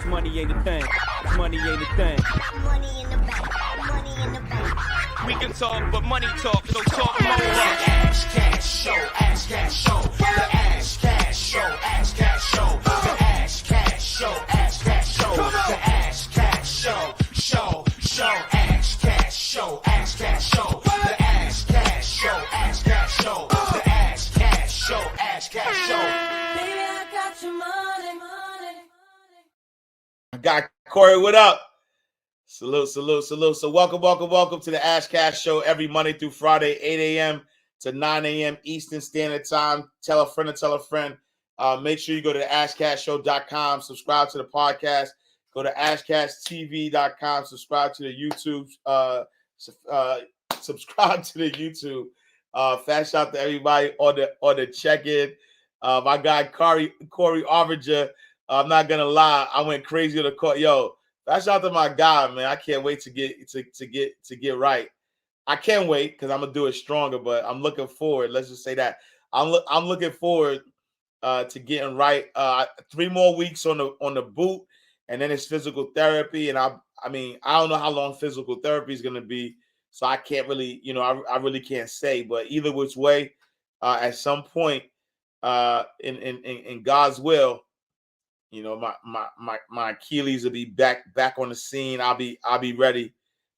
Money ain't a thing. Money ain't a thing. Money in the bank. Money in the bank. We can talk, but money talk, so talk more. Ash Cash Show, Ash Cash Show, the Ash Cash Show, Ash Cash Show, the Ash Cash Show, Ash Cash Show, the Ash Cash Show, Ash Cash Show, Ash Cash Show, the Ash Cash Show, Ash Cash Show, the Ash Cash Show, Ash Cash Show. Baby, I got your money, money. I got Corey, what up? Salute. So welcome to the Ash Cash Show every Monday through Friday, 8 a.m. to 9 a.m. Eastern Standard Time. Tell a friend to tell a friend. Make sure you go to ashcashshow.com, subscribe to the podcast. Go to ashcashtv.com, subscribe to the YouTube. Subscribe to the YouTube. Fast shout to everybody on the check-in. My guy Corey Arvinger. I'm not gonna lie, I went crazy on the court. Yo, fast shout to my guy, man. I can't wait to get right. I can't wait because I'm gonna do it stronger, but I'm looking forward. Let's just say that I'm looking forward to getting right. 3 more weeks on the boot, and then it's physical therapy. And I don't know how long physical therapy is gonna be, so I can't really, I really can't say. But either which way, at some point, in God's will, my Achilles will be back on the scene. I'll be ready.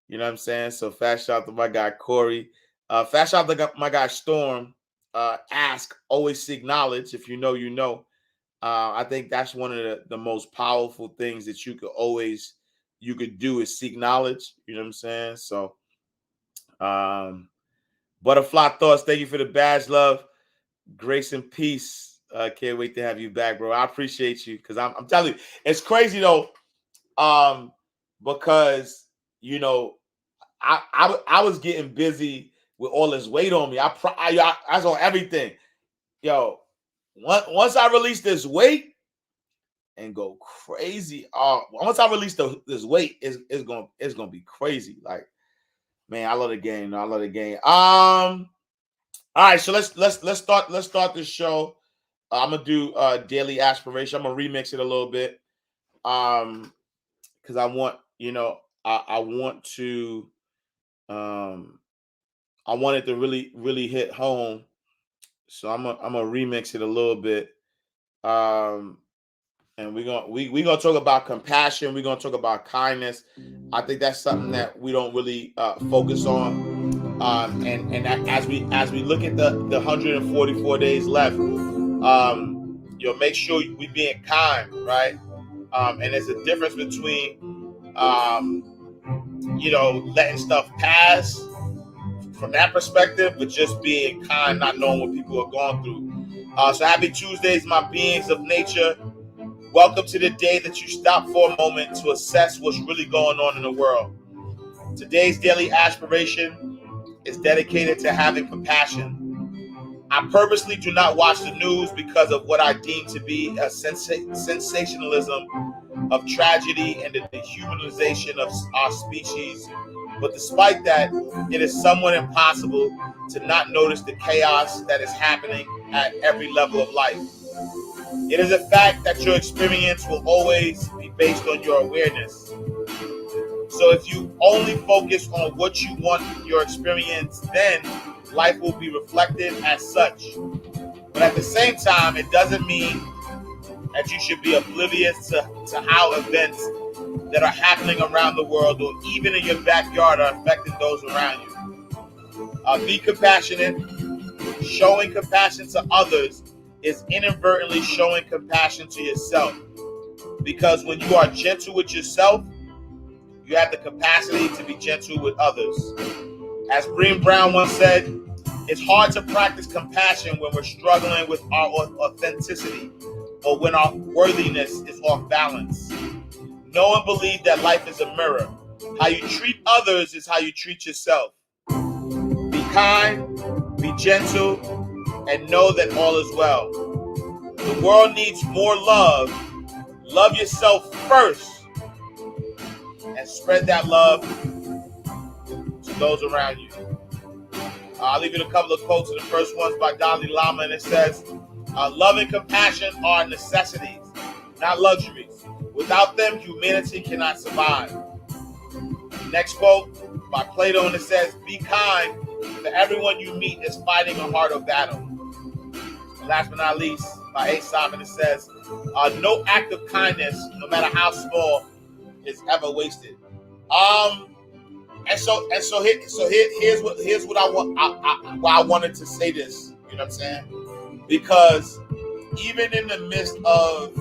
You know what I'm saying? So fast shout to my guy Corey. Fast shout to my guy Storm. Ask, always seek knowledge. If you know, you know. I think that's one of the most powerful things that you could do is seek knowledge. You know what I'm saying? So Butterfly Thoughts, thank you for the badge, love. Grace and peace. Can't wait to have you back, bro. I appreciate you because I'm telling you, it's crazy though. Because I was getting busy with all this weight on me. I was on everything. Yo, once I release this weight and go crazy, once I release this weight, it's gonna be crazy. Like, man, I love the game. I love the game. All right, so let's start this show. I'm gonna do daily aspiration. I'm gonna remix it a little bit, because I want I want it to really hit home. So I'm gonna remix it a little bit, and we're gonna talk about compassion. We're gonna talk about kindness. I think that's something that we don't really focus on, and as we look at the 144 days left. Make sure we being kind, right? And there's a difference between, letting stuff pass from that perspective, but just being kind, not knowing what people are going through. So happy Tuesdays, my beings of nature. Welcome to the day that you stop for a moment to assess what's really going on in the world. Today's daily aspiration is dedicated to having compassion. I purposely do not watch the news because of what I deem to be a sensationalism of tragedy and the dehumanization of our species. But despite that, it is somewhat impossible to not notice the chaos that is happening at every level of life. It is a fact that your experience will always be based on your awareness. So if you only focus on what you want your experience, then life will be reflected as such. But at the same time, it doesn't mean that you should be oblivious to how events that are happening around the world or even in your backyard are affecting those around you. Be compassionate. Showing compassion to others is inadvertently showing compassion to yourself. Because when you are gentle with yourself, you have the capacity to be gentle with others. As Brené Brown once said, it's hard to practice compassion when we're struggling with our authenticity or when our worthiness is off balance. Know and believe that life is a mirror. How you treat others is how you treat yourself. Be kind, be gentle, and know that all is well. The world needs more love. Love yourself first and spread that love to those around you. I'll leave you a couple of quotes. The first one's by Dalai Lama, and it says, love and compassion are necessities, not luxuries. Without them, humanity cannot survive. Next quote by Plato, and it says, "Be kind, for everyone you meet is fighting a harder battle." And last but not least, by Aesop, and it says, "No act of kindness, no matter how small, is ever wasted." And so here's what I want. Why I wanted to say this. You know what I'm saying? Because even in the midst of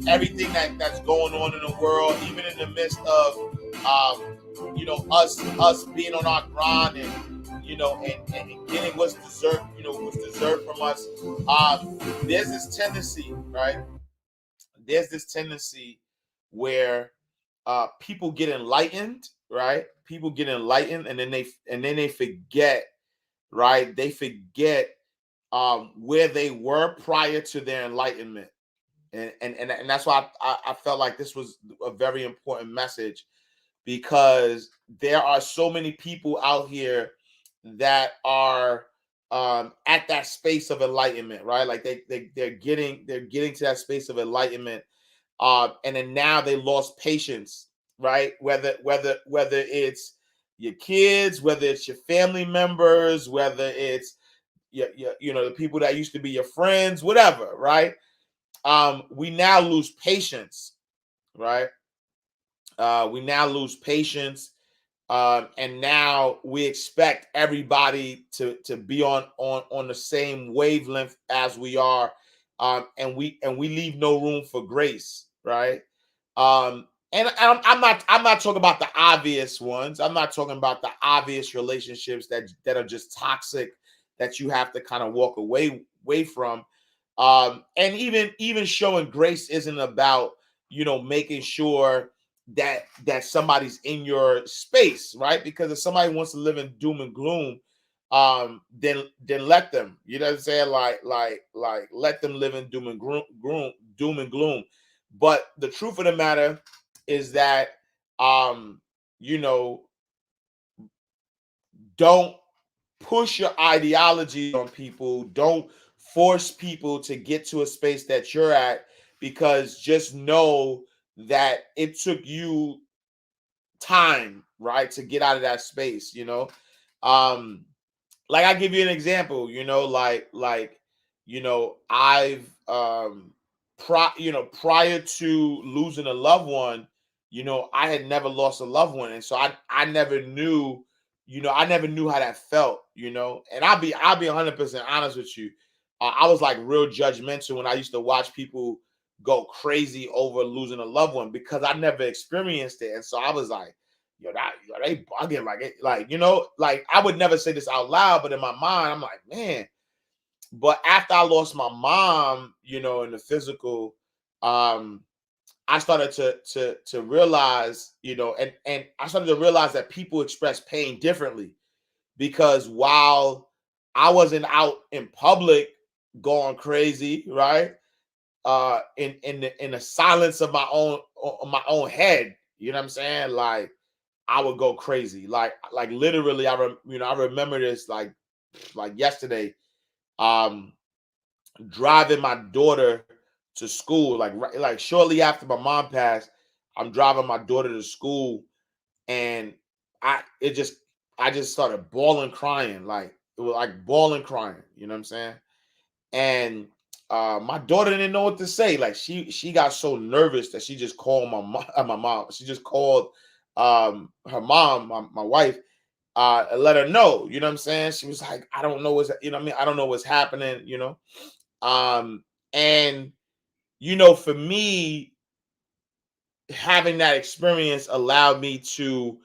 everything that's going on in the world, even in the midst of us being on our grind and getting what's deserved from us, there's this tendency, right? There's this tendency where people get enlightened, right? People get enlightened, and then they forget, right? They forget where they were prior to their enlightenment. And that's why I felt like this was a very important message, because there are so many people out here that are at that space of enlightenment, right? Like they're getting to that space of enlightenment, and then now they lost patience, right? Whether it's your kids, whether it's your family members, whether it's the people that used to be your friends, whatever, right? We now lose patience, right? We now lose patience, and now we expect everybody to be on the same wavelength as we are, and we leave no room for grace, right? And I'm not talking about the obvious ones. I'm not talking about the obvious relationships that are just toxic, that you have to kind of walk away from. And even showing grace isn't about making sure that somebody's in your space, right? Because if somebody wants to live in doom and gloom, then let them. You know what I'm saying? Like let them live in doom and gloom. But the truth of the matter is that don't push your ideology on people. Don't force people to get to a space that you're at, because just know that it took you time, right, to get out of that space. Like I give you an example, I've prior to losing a loved one, I had never lost a loved one, and so I never knew, I never knew how that felt, and I'll be 100% honest with you. I was like real judgmental when I used to watch people go crazy over losing a loved one, because I never experienced it. And so I was like, they bugging, like I would never say this out loud, but in my mind, I'm like, man. But after I lost my mom, in the physical, I started to realize, and I started to realize that people express pain differently, because while I wasn't out in public going crazy, right? In the silence of my own head, you know what I'm saying? Like I would go crazy, like literally. I remember this like yesterday, driving my daughter to school, like shortly after my mom passed. I'm driving my daughter to school, and I just started bawling, crying, like it was like bawling, crying. You know what I'm saying? And my daughter didn't know what to say. Like she got so nervous that she just called my mom. She just called her mom, my wife, and let her know. You know what I'm saying? She was like, I don't know what's, I don't know what's happening. And for me, having that experience allowed me to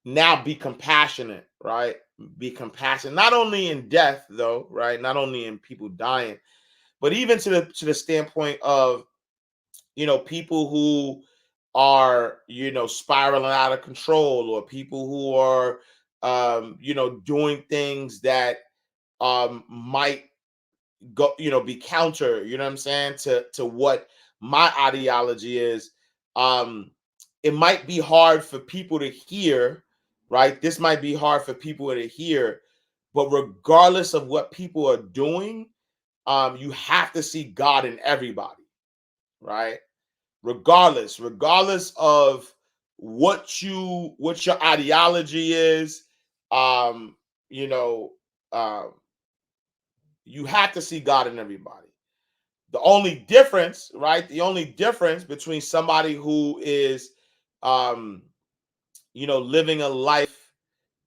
now be compassionate, right? Be compassionate, not only in death, though, right? Not only in people dying, but even to the standpoint of, people who are, spiraling out of control, or people who are, doing things that might go, be counter, you know what I'm saying, to what my ideology is. It might be hard for people to hear, right? This might be hard for people to hear, but regardless of what people are doing, you have to see God in everybody, right? regardless of what your ideology is. um you know um you have to see God in everybody. The only difference, right? The only difference between somebody who is um living a life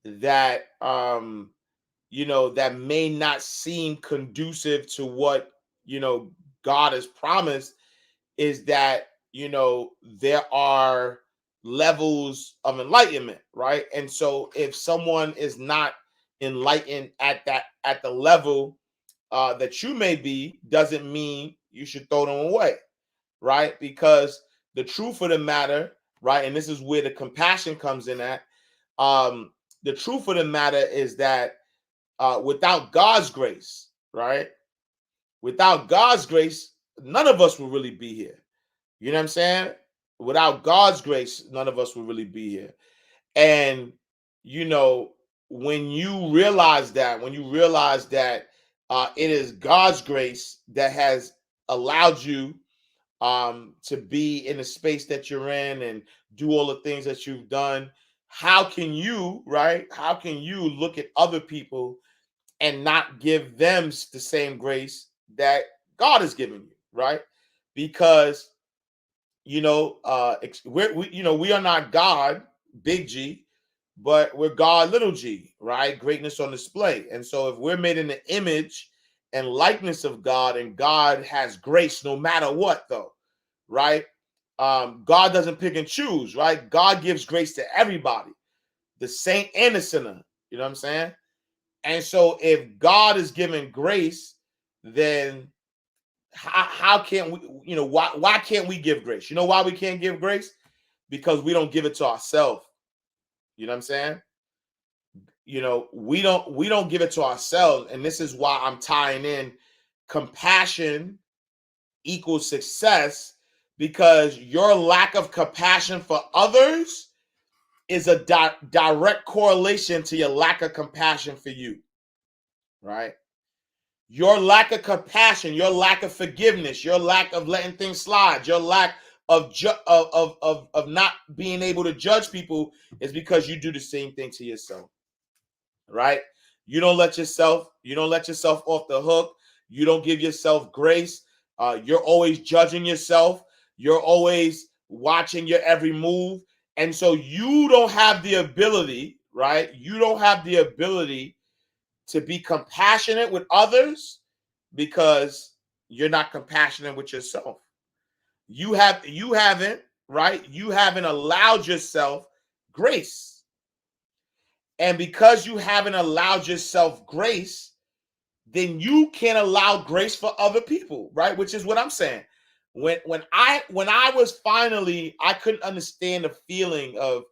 that that may not seem conducive to what God has promised, is that there are levels of enlightenment, right? And so if someone is not enlightened at the level that you may be, doesn't mean you should throw them away, right? Because the truth of the matter, right, and this is where the compassion comes in at. The truth of the matter is that without God's grace, right, without God's grace, none of us will really be here. You know what I'm saying? Without God's grace, none of us will really be here. And when you realize that, it is God's grace that has allowed you to be in the space that you're in and do all the things that you've done, how can you, right? How can you look at other people and not give them the same grace that God has given you, right? Because we are not God, big G, but we're God, little g, right? Greatness on display. And so if we're made in the image and likeness of God, and God has grace no matter what, though, right? God doesn't pick and choose, right? God gives grace to everybody, the saint and the sinner. You know what I'm saying? And so if God is giving grace, then how can't we, why can't we give grace? You know why we can't give grace? Because we don't give it to ourselves. You know what I'm saying? We don't give it to ourselves. And this is why I'm tying in compassion equals success, because your lack of compassion for others is a direct correlation to your lack of compassion for you, right? Your lack of compassion, your lack of forgiveness, your lack of letting things slide, your lack of not being able to judge people is because you do the same thing to yourself, right? You don't let yourself off the hook. You don't give yourself grace. You're always judging yourself. You're always watching your every move. And so you don't have the ability, right? You don't have the ability to be compassionate with others because you're not compassionate with yourself. You haven't allowed yourself grace. And because you haven't allowed yourself grace, then you can't allow grace for other people, right? Which is what I'm saying. When I was finally, I couldn't understand the feeling of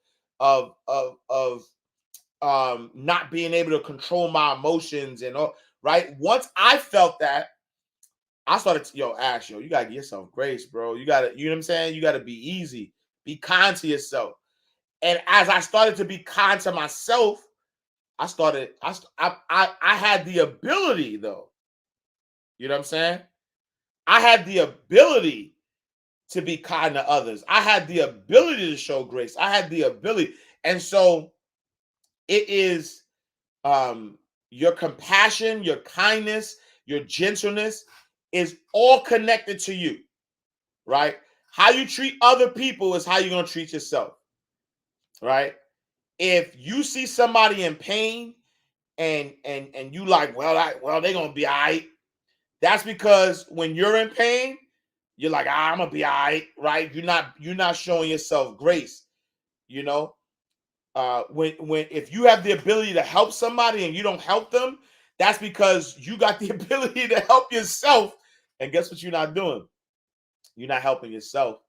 not being able to control my emotions and all, right? Once I felt that, I started to, Ash, you gotta give yourself grace, bro. You know what I'm saying? You gotta be easy, be kind to yourself. And as I started to be kind to myself, I had the ability, though. You know what I'm saying? I had the ability to be kind to others. I had the ability to show grace. I had the ability. And so it is your compassion, your kindness, your gentleness is all connected to you, right? How you treat other people is how you're going to treat yourself, right? If you see somebody in pain and you like, well, they're going to be all right. That's because when you're in pain, you're like, I'm going to be all right, right? You're not showing yourself grace, if you have the ability to help somebody and you don't help them, that's because you got the ability to help yourself. And guess what you're not doing? You're not helping yourself,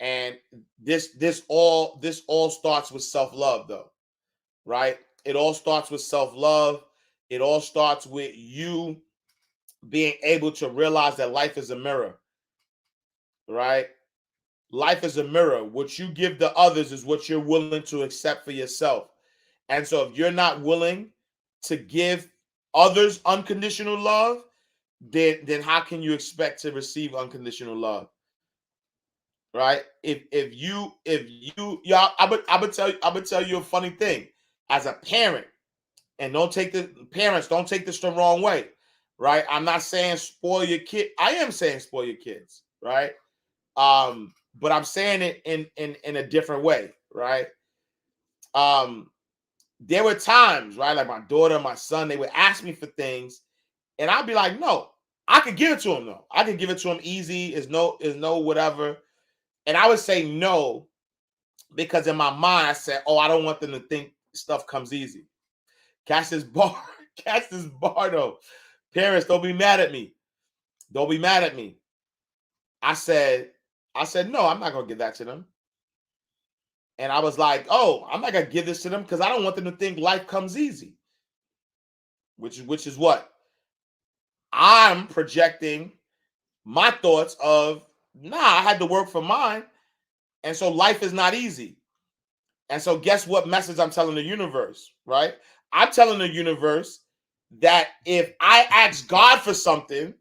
and this all starts with self-love, though, right? It all starts with self-love. It all starts with you being able to realize that life is a mirror, right? Life is a mirror. What you give to others is what you're willing to accept for yourself. And so if you're not willing to give others unconditional love, then how can you expect to receive unconditional love? right? If you y'all, I would tell you a funny thing as a parent, and don't take this the wrong way, right? I'm not saying spoil your kid. I am saying spoil your kids, right? But I'm saying it in a different way, right? There were times, right? Like my daughter, my son, they would ask me for things, and I'd be like, no, I could give it to him though. I could give it to him easy. Is no whatever. And I would say no because in my mind I said, oh, I don't want them to think stuff comes easy. Catch this bar. Catch this bar though. Parents, don't be mad at me. Don't be mad at me. I said, no, I'm not gonna give that to them. And I was like, oh, I'm not gonna give this to them because I don't want them to think life comes easy. Which is what? I'm projecting my thoughts of, nah, I had to work for mine. And so life is not easy. And so guess what message I'm telling the universe, right? I'm telling the universe that if I ask God for something,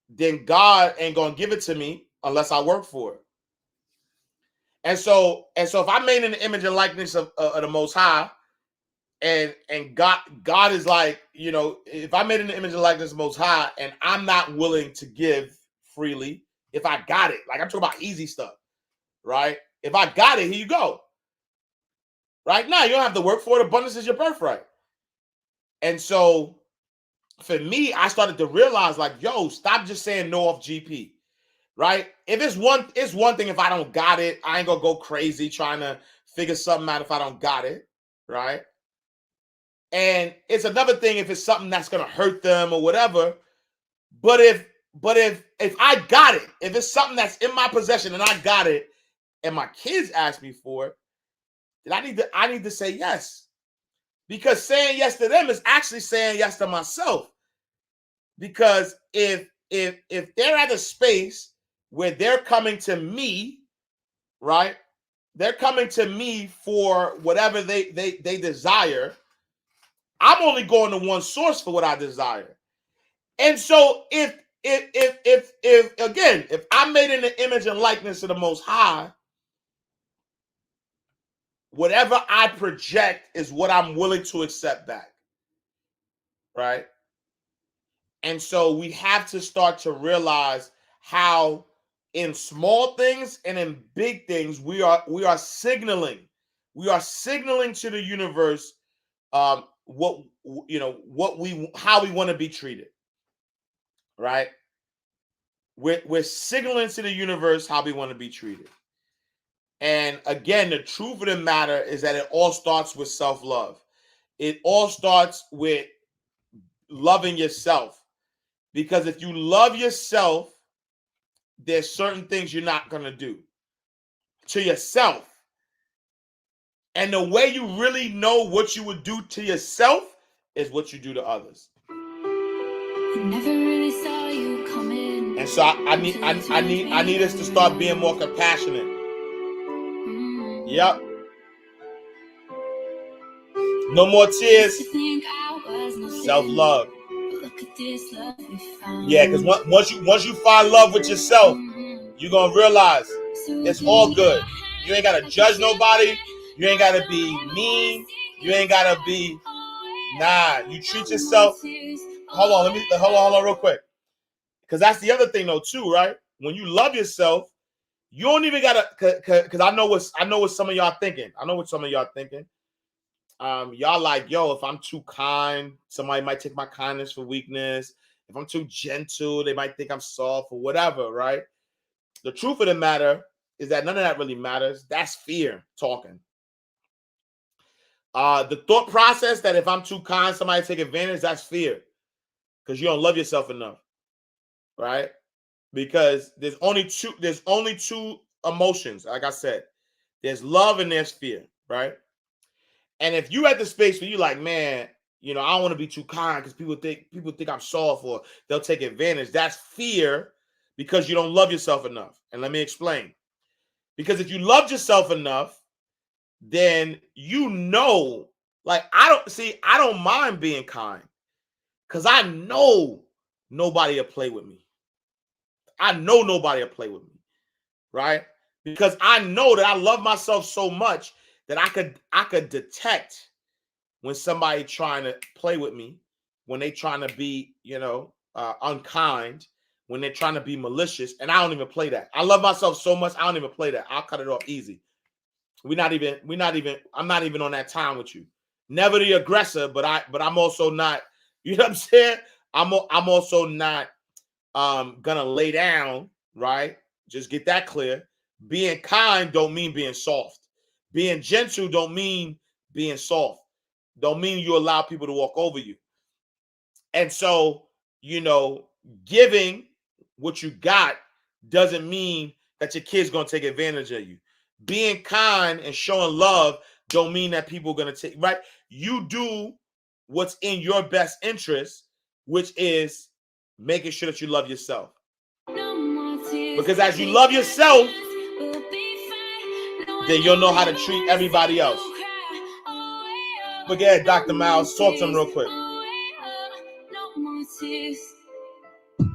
then God ain't going to give it to me unless I work for it. And so if I'm made in the image and likeness of the Most High, and God is like, you know, if I'm made in the image and likeness of the Most High, and I'm not willing to give freely, if I got it, like I'm talking about easy stuff, right? If I got it, here you go. Right now, you don't have to work for it. Abundance is your birthright. And so for me, I started to realize, like, yo, stop just saying no off GP, right? If it's one thing if I don't got it, I ain't gonna go crazy trying to figure something out if I don't got it, right? And it's another thing if it's something that's gonna hurt them or whatever. But if I got it, if it's something that's in my possession and I got it, and my kids ask me for it, then I need to say yes. Because saying yes to them is actually saying yes to myself. Because if they're at a space where they're coming to me, right? They're coming to me for whatever they desire. I'm only going to one source for what I desire. And so if again, if I'm made in the image and likeness of the Most High, whatever I project is what I'm willing to accept back, right? And so we have to start to realize how in small things and in big things we are signaling to the universe how we want to be treated, right? We're signaling to the universe how we want to be treated. And again, the truth of the matter is that it all starts with self-love. It all starts with loving yourself. Because if you love yourself, there's certain things you're not going to do to yourself. And the way you really know what you would do to yourself is what you do to others. I never really saw you coming. And so I need us to start being more compassionate. Yep. No more tears. Self-love. Yeah, because once you find love with yourself, you're gonna realize it's all good. You ain't gotta judge nobody. You ain't gotta be mean. You ain't gotta be you treat yourself. Hold on real quick. Because that's the other thing though, too, right? When you love yourself, you don't even gotta, because I know what some of y'all thinking. Y'all like, yo, if I'm too kind, somebody might take my kindness for weakness. If I'm too gentle, they might think I'm soft or whatever, right? The truth of the matter is that none of that really matters. That's fear talking. The thought process that if I'm too kind, somebody take advantage, that's fear. Because you don't love yourself enough, right? Because there's only two emotions, like I said. There's love and there's fear, right? And if you at the space where you like, man, I don't want to be too kind because people think I'm soft or they'll take advantage. That's fear because you don't love yourself enough. And let me explain. Because if you loved yourself enough, then I don't mind being kind because I know nobody will play with me. right? Because I know that I love myself so much that I could detect when somebody trying to play with me, when they trying to be, unkind, when they're trying to be malicious, and I don't even play that. I love myself so much, I don't even play that. I'll cut it off easy. I'm not even on that time with you. Never the aggressor, but I'm also not, you know what I'm saying? I'm also not gonna lay down, right? Just get that clear. Being kind don't mean being soft. Being gentle don't mean being soft. Don't mean you allow people to walk over you. And so, giving what you got doesn't mean that your kid's gonna take advantage of you. Being kind and showing love don't mean that people are gonna take, right? You do what's in your best interest, which is making sure that you love yourself. Because as you love yourself, then you'll know how to treat everybody else. But yeah, Dr. Miles, talk to him real quick.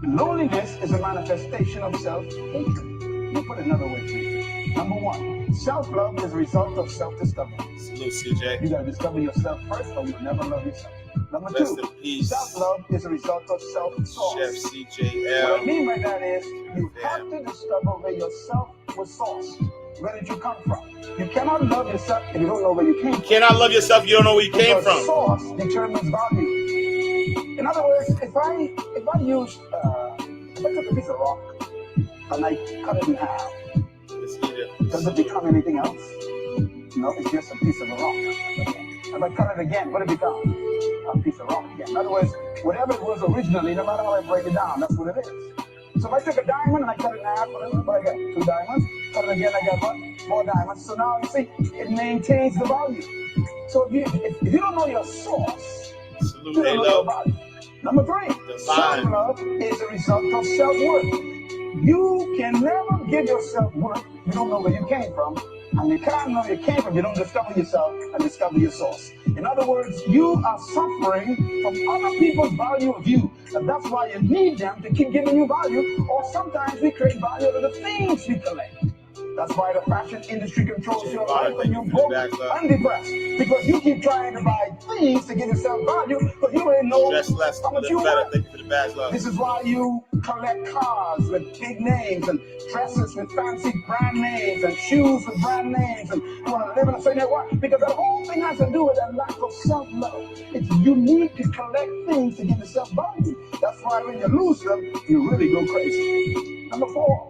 Loneliness is a manifestation of self-hatred. Let me put it another way to you. Number one, self-love is a result of self-discovery. Salute, CJ. You got to discover yourself first, or you'll never love yourself. Number Rest two, in peace. self-love is a result of self-source. Chef CJL. What I mean by that is, you have to discover where yourself was sourced. Where did you come from? You cannot love yourself if you don't know where you came from. You cannot love yourself if you don't know where you came from. Source determines value. In other words, if I took a piece of rock and I cut it in half, does it become anything else? No, it's just a piece of a rock. If I cut it again, what it become? A piece of rock again. In other words, whatever it was originally, no matter how I break it down, that's what it is. So if I took a diamond and I cut it in half, what I got? 2 diamonds. Cut it again, I got what? 4 diamonds. So now you see, it maintains the value. So if you don't know your source, Salute, you don't know your value. Number 3, self-love is a result of self-worth. You can never give yourself worth if you don't know where you came from. And you can't know where you came from if you don't discover yourself and discover your source. In other words, you are suffering from other people's value of you. And that's why you need them to keep giving you value. Or sometimes we create value out of the things we collect. That's why the fashion industry controls your life when you're broke and depressed. Because you keep trying to buy things to give yourself value, but you ain't know how much you want. This is why you collect cars with big names and dresses with fancy brand names and shoes with brand names and you want to live in a certain way. Because the whole thing has to do with a lack of self-love. You need to collect things to give yourself value. That's why when you lose them, you really go crazy. Number 4.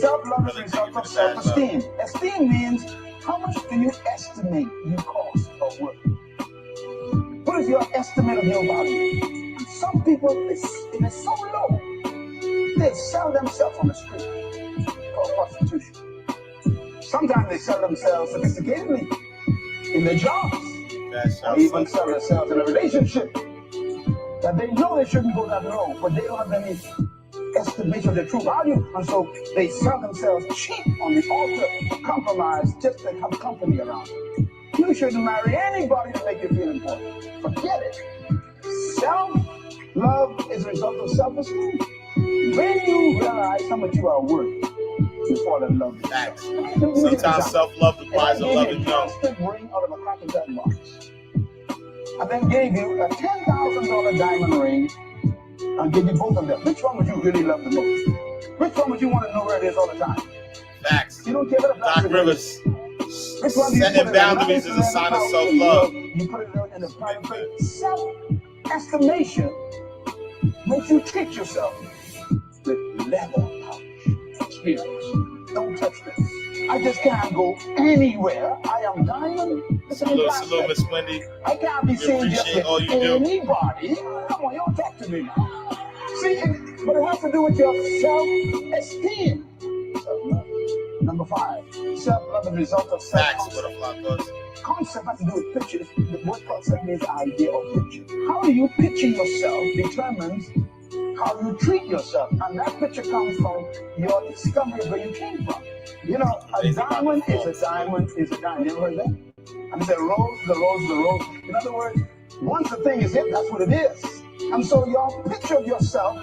Self-love is a result of self-esteem. Esteem means how much do you estimate you cost or worth? What is your estimate of your value? Some people, it is so low, they sell themselves on the street for prostitution. Sometimes they sell themselves sophisticatedly in their jobs, or even sell themselves in a relationship that they know they shouldn't go that low, but they don't have any estimation of their true value, and so they sell themselves cheap on the altar of compromise just to have company around. You shouldn't marry anybody to make you feel important. Forget it. Self-love is a result of self-esteem. When you realize how much you are worth, you fall in love with yourself. Sometimes self-love requires a loving young. Ring out of a crocodile box. I then gave you a $10,000 diamond ring and give you both of them. Which one would you really love the most? Which one would you want to know where it is all the time? Facts. You don't care what the Doc Rivers. Setting boundaries is a sign of self-love. You put it in the private place. Self-estimation makes you treat yourself with leather polish experience. Don't touch this. I just can't go anywhere. I am diamond. Salute, Miss Wendy. I can't be seen just with anybody. Come on, y'all talk to me now. See, but it has to do with your self-esteem. Self-love. Number 5, self-love is a result of self-concept. Concept has to do with pictures. The word concept means idea or picture. How you picture yourself determines how you treat yourself. And that picture comes from your discovery of where you came from. You know, a diamond is a diamond is a diamond. You ever heard that? And it's a rose, the rose, the rose. In other words, once the thing is hit, that's what it is. And so your picture of yourself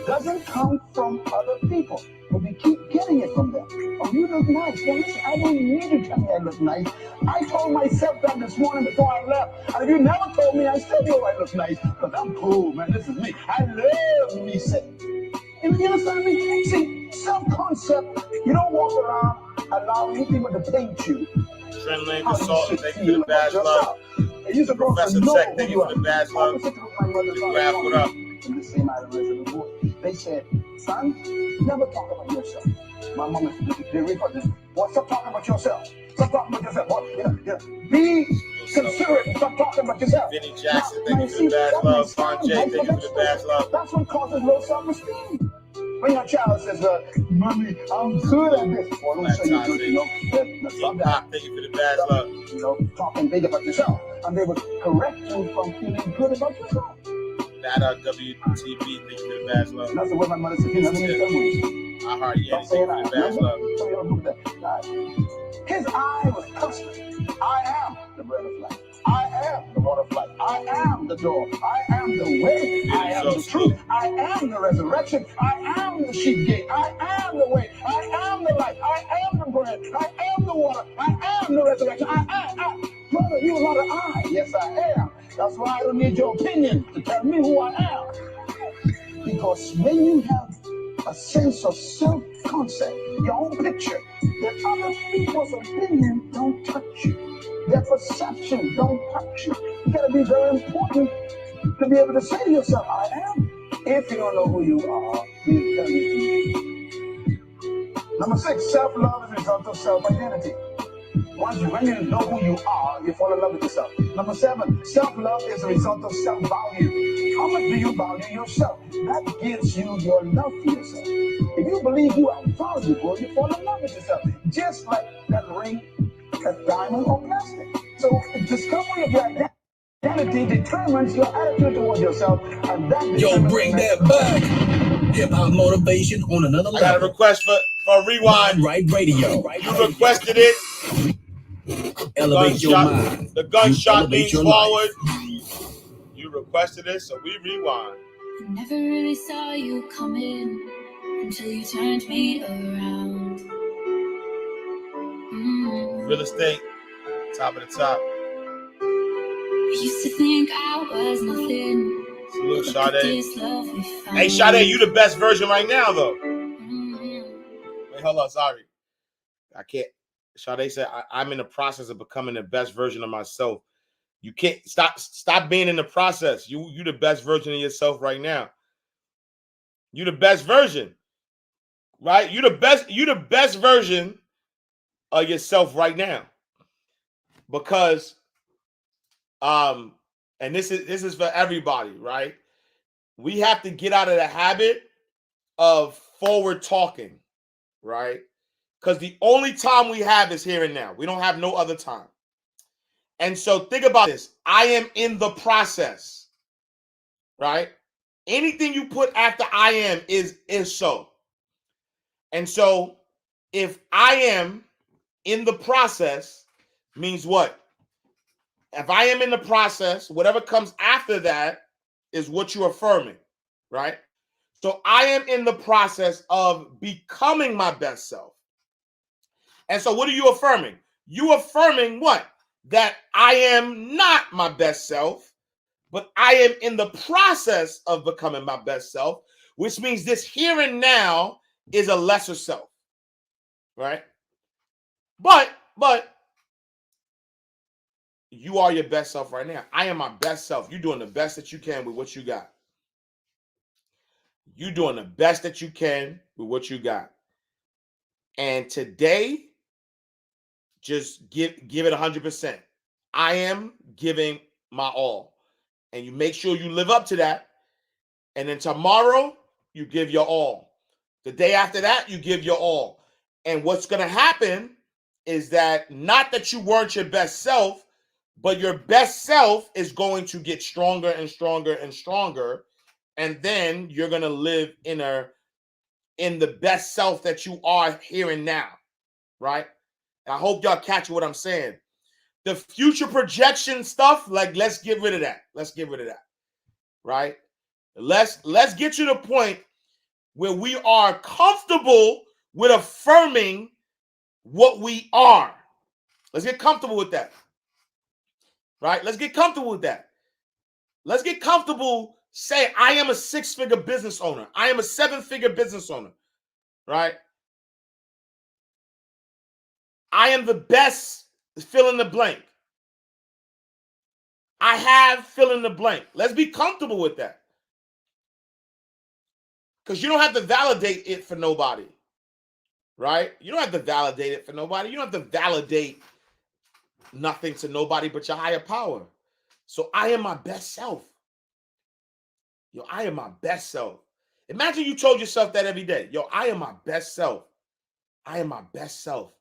doesn't come from other people, but we keep getting it from them. Oh, you look nice. Well, listen, I don't need you to tell me I look nice. I told myself that this morning before I left. And if you never told me, I still know I look nice. Because I'm cool, man. This is me. I love me say. You understand me? See, self-concept, you don't walk around allowing people to paint you. Trendling How you Consultant, should thank you for the feel about badge love. yourself. And you're supposed Professor to know Tech, who thank you you are. for the badge love. Opposite of my mother's The graph, what up? in the same island resident boy. They said, son, never talk about yourself. My mom is they record this. Boy, stop talking about yourself. Stop talking about yourself. Boy, be considerate and stop talking about yourself. Vinny Jackson, thank you for the badge love. Von J, thank you for the badge love. That's what causes low self-esteem. When your child says, Mommy, I'm good at this. Well, don't say you're good, you know. Stop that. Thank you for the badge love. You know, talking big about yourself. And they would correct you from feeling good about yourself. That WTB, thank you for the badge love. That's the way my mother said, you never need to I heart Yeti, thank you for the badge love. His eye was custom. I am the bread of life. I am the water of life. I am the door. I am the way. I am the truth. I am the resurrection. I am the sheep gate. I am the way. I am the life. I am the bread. I am the water. I am the resurrection. I. Brother, you a lot of I. Yes, I am. That's why I don't need your opinion to tell me who I am. Because when you have a sense of self-concept, your own picture, that other people's opinion don't touch you. Their perception don't touch you. You gotta be very important to be able to say to yourself, I am. If you don't know who you are, please tell you. Number 6, self-love is a result of self-identity. When you know who you are, you fall in love with yourself. Number 7, self-love is a result of self-value. How much do you value yourself? That gives you your love for yourself. If you believe you are valuable, you fall in love with yourself. Just like that ring, that diamond or plastic. So the discovery of your identity determines your attitude towards yourself. And that bring that back. Hip-hop motivation on another level. I got a request for rewind. Right radio. You requested it. Elevate your mind. The gunshot leans forward. Life. You requested it, so we rewind. I never really saw you coming until you turned me around. Real estate, top of the top. I used to think I was nothing. Salute, Sade. Hey, Sade, you the best version right now, though. Wait, hold on, sorry. I can't. Sade said, I'm in the process of becoming the best version of myself. You can't stop being in the process. You the best version of yourself right now. You the best version, right? You the best version of yourself right now. Because and this is for everybody, right? We have to get out of the habit of forward talking, right? Because the only time we have is here and now. We don't have no other time. And so think about this. I am in the process, right? Anything you put after I am is so. And so if I am in the process means what? If I am in the process, whatever comes after that is what you're affirming, right? So I am in the process of becoming my best self. And so what are you affirming? You affirming what? That I am not my best self, but I am in the process of becoming my best self, which means this here and now is a lesser self, right? But you are your best self right now. I am my best self. You're doing the best that you can with what you got. You're doing the best that you can with what you got. And today, just give it 100%. I am giving my all. And you make sure you live up to that. And then tomorrow, you give your all. The day after that, you give your all. And what's going to happen is that not that you weren't your best self, but your best self is going to get stronger and stronger and stronger. And then you're going to live in the best self that you are here and now, right? I hope y'all catch what I'm saying. The future projection stuff, like, let's get rid of that. Let's get rid of that, right? Let's get to the point where we are comfortable with affirming what we are. Let's get comfortable with that. Right? Let's get comfortable with that. Let's get comfortable saying, I am a 6-figure business owner. I am a 7-figure business owner. Right? I am the best, fill in the blank. I have fill in the blank. Let's be comfortable with that. Because you don't have to validate it for nobody. Right? You don't have to validate it for nobody. You don't have to validate nothing to nobody but your higher power. So I am my best self. Yo, I am my best self. Imagine you told yourself that every day. Yo, I am my best self. I am my best self.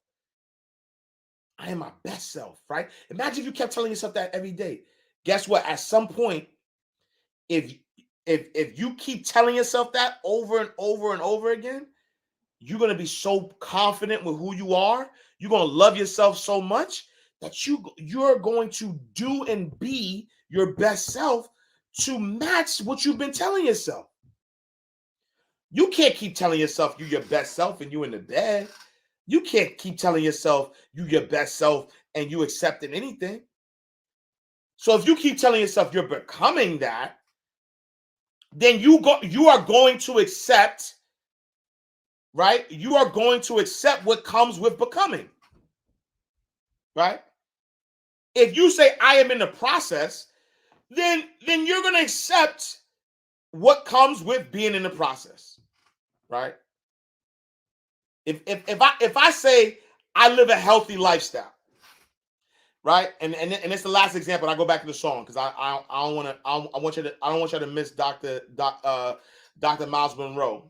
I am my best self, right? Imagine if you kept telling yourself that every day. Guess what? At some point, if you keep telling yourself that over and over and over again, you're going to be so confident with who you are. You're going to love yourself so much that you're going to do and be your best self to match what you've been telling yourself. You can't keep telling yourself you're your best self and you in the bed. You can't keep telling yourself you're your best self and you accepting anything. So if you keep telling yourself you're becoming that, then you are going to accept, right? You are going to accept what comes with becoming, right? If you say I am in the process, then you're going to accept what comes with being in the process, right? If I say I live a healthy lifestyle, right? And it's the last example. I go back to the song because I don't want you to miss Dr. Miles Monroe,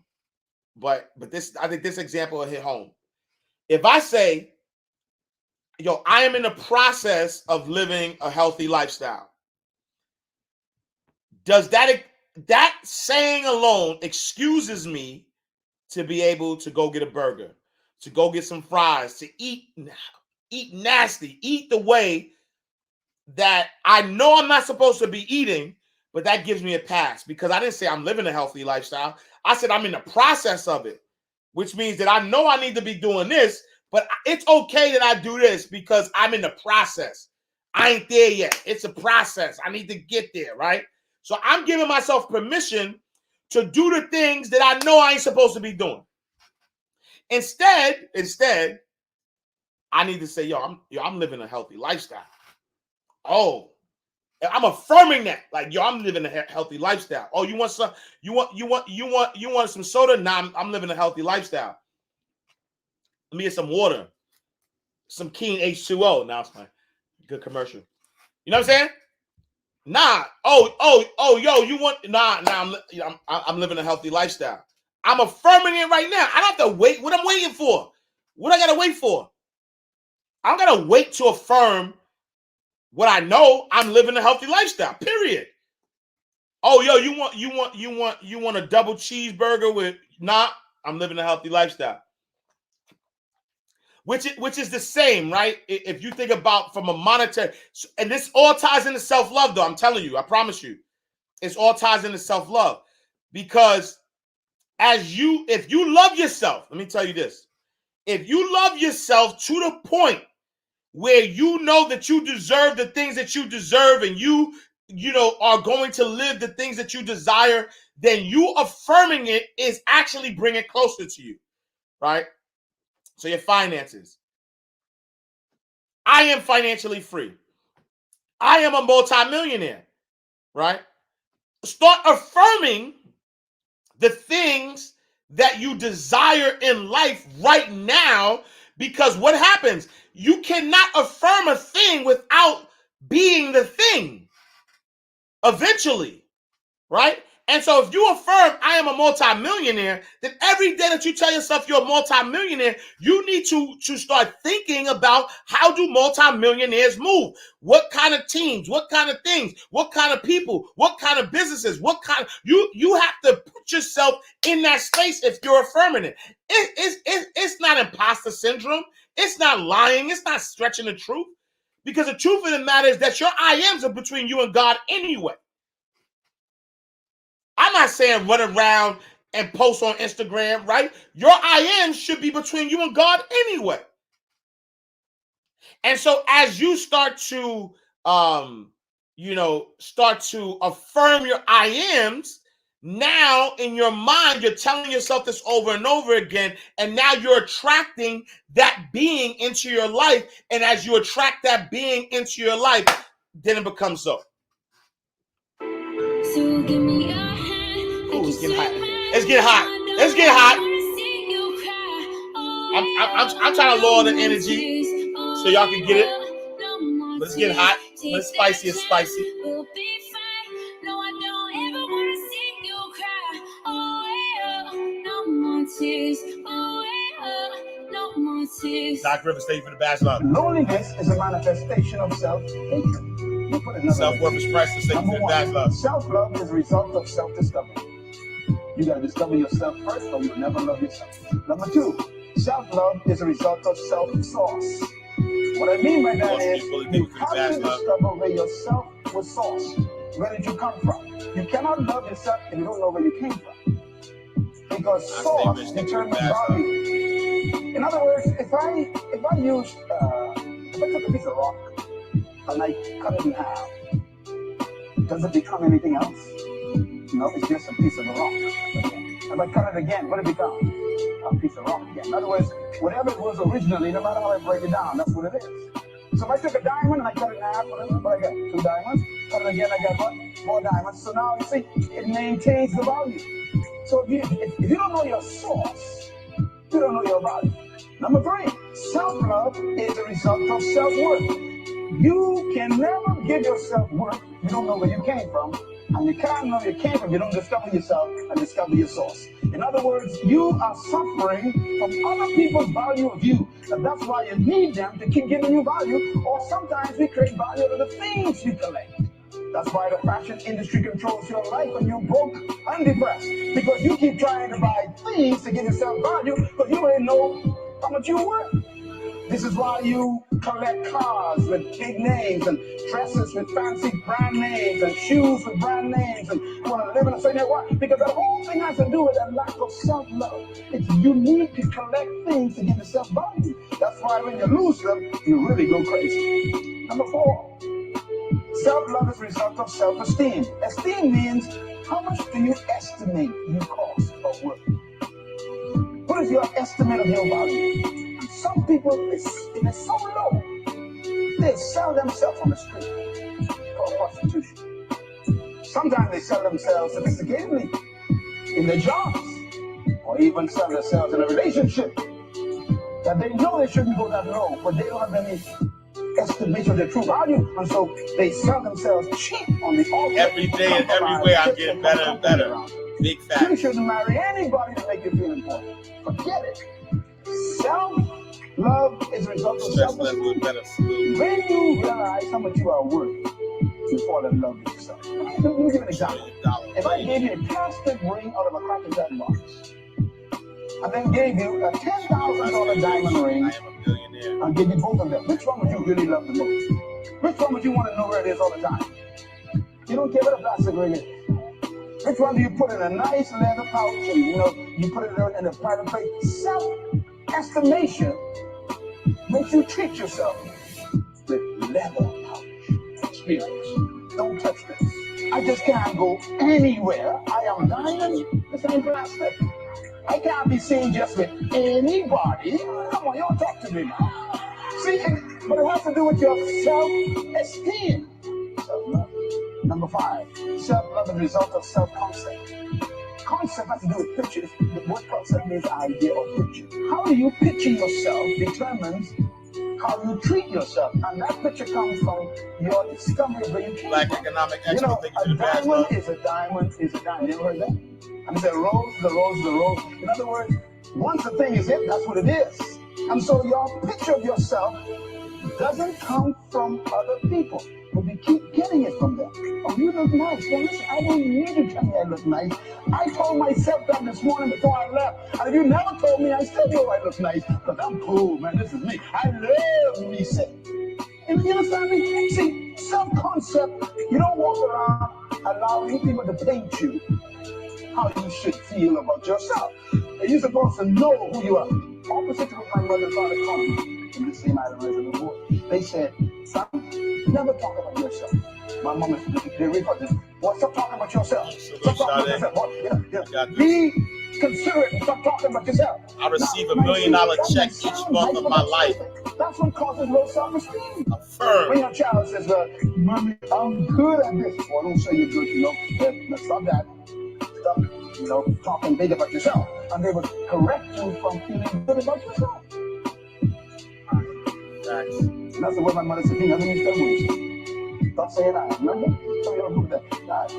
but I think this example will hit home. If I say, yo, I am in the process of living a healthy lifestyle, does that saying alone excuses me to be able to go get a burger, to go get some fries, to eat nasty, eat the way that I know I'm not supposed to be eating, but that gives me a pass because I didn't say I'm living a healthy lifestyle. I said I'm in the process of it, which means that I know I need to be doing this, but it's okay that I do this because I'm in the process. I ain't there yet. It's a process. I need to get there, right? So I'm giving myself permission to do the things that I know I ain't supposed to be doing. Instead, I need to say, yo, I'm living a healthy lifestyle. Oh, I'm affirming that. Like, yo, I'm living a healthy lifestyle. Oh, you want some? You want some soda? Nah, I'm living a healthy lifestyle. Let me get some water, some Keen H2O. Now it's my good commercial. You know what I'm saying? Nah. Oh, yo, you want? Nah. I'm living a healthy lifestyle. I'm affirming it right now. I don't have to wait. What I'm waiting for? What I gotta wait for? I don't gotta wait to affirm what I know. I'm living a healthy lifestyle. Period. Oh, yo, you want a double cheeseburger with? Nah, I'm living a healthy lifestyle. Which is the same, right? If you think about from a monetary, and this all ties into self-love, though. I'm telling you, I promise you, it's all ties into self-love because if you love yourself, let me tell you this: if you love yourself to the point where you know that you deserve the things that you deserve, and you are going to live the things that you desire, then you affirming it is actually bringing it closer to you, right? So your finances. I am financially free. I am a multimillionaire, right? Start affirming the things that you desire in life right now, because what happens? You cannot affirm a thing without being the thing eventually, right? And so if you affirm I am a multimillionaire, then every day that you tell yourself you're a multimillionaire, you need to start thinking about how do multimillionaires move? What kind of teams? What kind of things? What kind of people? What kind of businesses? You have to put yourself in that space if you're affirming it. It's not imposter syndrome. It's not lying. It's not stretching the truth. Because the truth of the matter is that your I ams are between you and God anyway. I'm not saying run around and post on Instagram, right? Your I am should be between you and God anyway. And so as you start to start to affirm your I ams, now in your mind, you're telling yourself this over and over again, and now you're attracting that being into your life. And as you attract that being into your life, then it becomes so. So give me your hand. Ooh, it's getting hot. It's getting hot. It's getting hot. I'm trying to lower the energy so y'all can get it. But it's getting hot. But it's spicy. It's spicy. We'll be fine. No, I don't ever want to see you cry. Oh, no more tears. Oh, no more tears. Doc Rivers, thank you for the bachelor. Loneliness is a manifestation of self-hatred. Self-worth is priceless. Thank you for the bachelor. Self-love is a result of self-discovery. You got to discover yourself first, or you'll never love yourself. Number 2, self-love is a result of self-source. What I mean by that is you have to discover where your self was sourced. Where did you come from? You cannot love yourself if you don't know where you came from. Because source determines value. In other words, if I took a piece of rock and I cut it in half, does it become anything else? No, it's just a piece of a rock. If I cut it again, what did it become? A piece of rock again. In other words, whatever it was originally, no matter how I break it down, that's what it is. So if I took a diamond and I cut it in half, what I got? 2 diamonds. Cut it again, I got what? 4 diamonds. So now you see, it maintains the value. So if you don't know your source, you don't know your value. Number 3, self-love is a result of self-worth. You can never give yourself worth if you don't know where you came from. And you can't know you came from, you don't discover yourself and discover your source. In other words, you are suffering from other people's value of you. And that's why you need them to keep giving you value. Or sometimes we create value out of the things we collect. That's why the fashion industry controls your life when you're broke and depressed. Because you keep trying to buy things to give yourself value, but you ain't know how much you're worth. This is why you collect cars with big names and dresses with fancy brand names and shoes with brand names and you want to live in a certain way. Because the whole thing has to do with a lack of self-love. You need to collect things to give yourself value. That's why when you lose them, you really go crazy. Number 4, self-love is a result of self-esteem. Esteem means how much do you estimate you cost or worth? What is your estimate of your value? Some people, it's so low, they sell themselves on the street for prostitution. Sometimes they sell themselves sophisticatedly in their jobs, or even sell themselves in a relationship that they know they shouldn't go that low, but they don't have any estimation of their true value, and so they sell themselves cheap on the altar. Every day and everywhere, I'm getting better and better. Big fact. You shouldn't marry anybody to make you feel important. Forget it. Self-love is a result of self-esteem. When you realize how much you are worth, you fall in love with yourself. Let me give you an example. If I gave you a plastic ring out of a Cracker Jack box, and then gave you a $10,000 diamond ring, I am a billionaire. and give you both of them, which one would you really love the most? Which one would you want to know where it is all the time? You don't care what a plastic ring is. Which one do you put in a nice leather pouch and you put it in a private place? Self-estimation makes you treat yourself with leather pouch experience. Don't touch this. I just can't go anywhere. I am diamond. This ain't plastic. I can't be seen just with anybody. Come on, y'all talk to me now. See, but it has to do with your self-esteem. Self-love. Number 5, self-love is a result of self-concept. Concept has to do with pictures. The word concept means idea or picture. How do you picture yourself determines how you treat yourself. And that picture comes from your discovery of where you came Black from. economic You expert. know, Thank you a for the diamond bachelor. is a diamond is a diamond. You ever heard that? And it's a rose, the rose, the rose. In other words, once the thing is it, that's what it is. And so your picture of yourself doesn't come from other people, but we keep getting it from them. Oh, you look nice. Well, listen, I don't need you to tell me I look nice. I told myself that this morning before I left. And if you never told me, I still know I look nice. Because I'm cool, man. This is me. I love me, say. You understand me? See, self-concept, you don't walk around allowing people to paint you. how you should feel about yourself. And you're supposed to know who you are. Opposite of my mother and father comment in the same item as in the book. They said, son, never talk about yourself. My mom is they refer this. Well, stop talking about yourself. Stop talking about yourself. Well, be considerate and stop talking about yourself. I receive $1 million check each month of my life. That's what causes low self-esteem. Affirm. When your child says, Mommy, I'm good at this. Well, don't say you're good, you know. Let's stop that. Stop, you know, talking big about yourself. And they will correct you from feeling good about yourself. Facts. And that's the way my mother said, you never need to words. Stop saying I, remember? So you don't do that.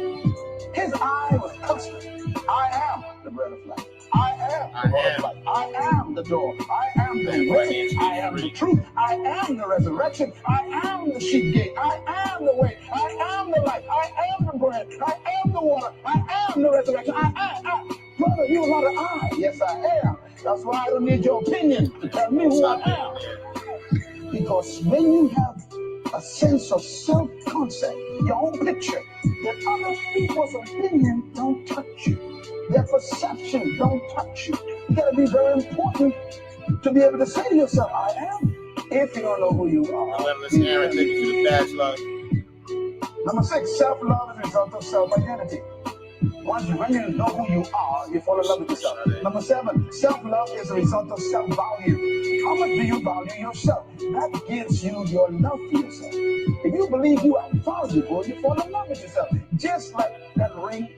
His eye was constant. I am the bread of life. I am the water of life. I am the door. I am the way. I am the truth. I am the resurrection. I am the sheep gate. I am the way. I am the life. I am the bread. I am the water. I am the resurrection. I. Brother, you are not an I. Yes, I am. That's why I don't need your opinion to tell me who I am. Because when you have a sense of self-concept, your own picture, that other people's opinion don't touch you. Their perception don't touch you. You gotta be very important to be able to say to yourself, I am. If you don't know who you are. Listen, Aaron, take you to the badge love. Number 6, self-love is a result of self-identity. When you know who you are, you fall in love with yourself. Number 7, self-love is a result of self-value. How much do you value yourself? That gives you your love for yourself. If you believe you are valuable, you fall in love with yourself. Just like that ring.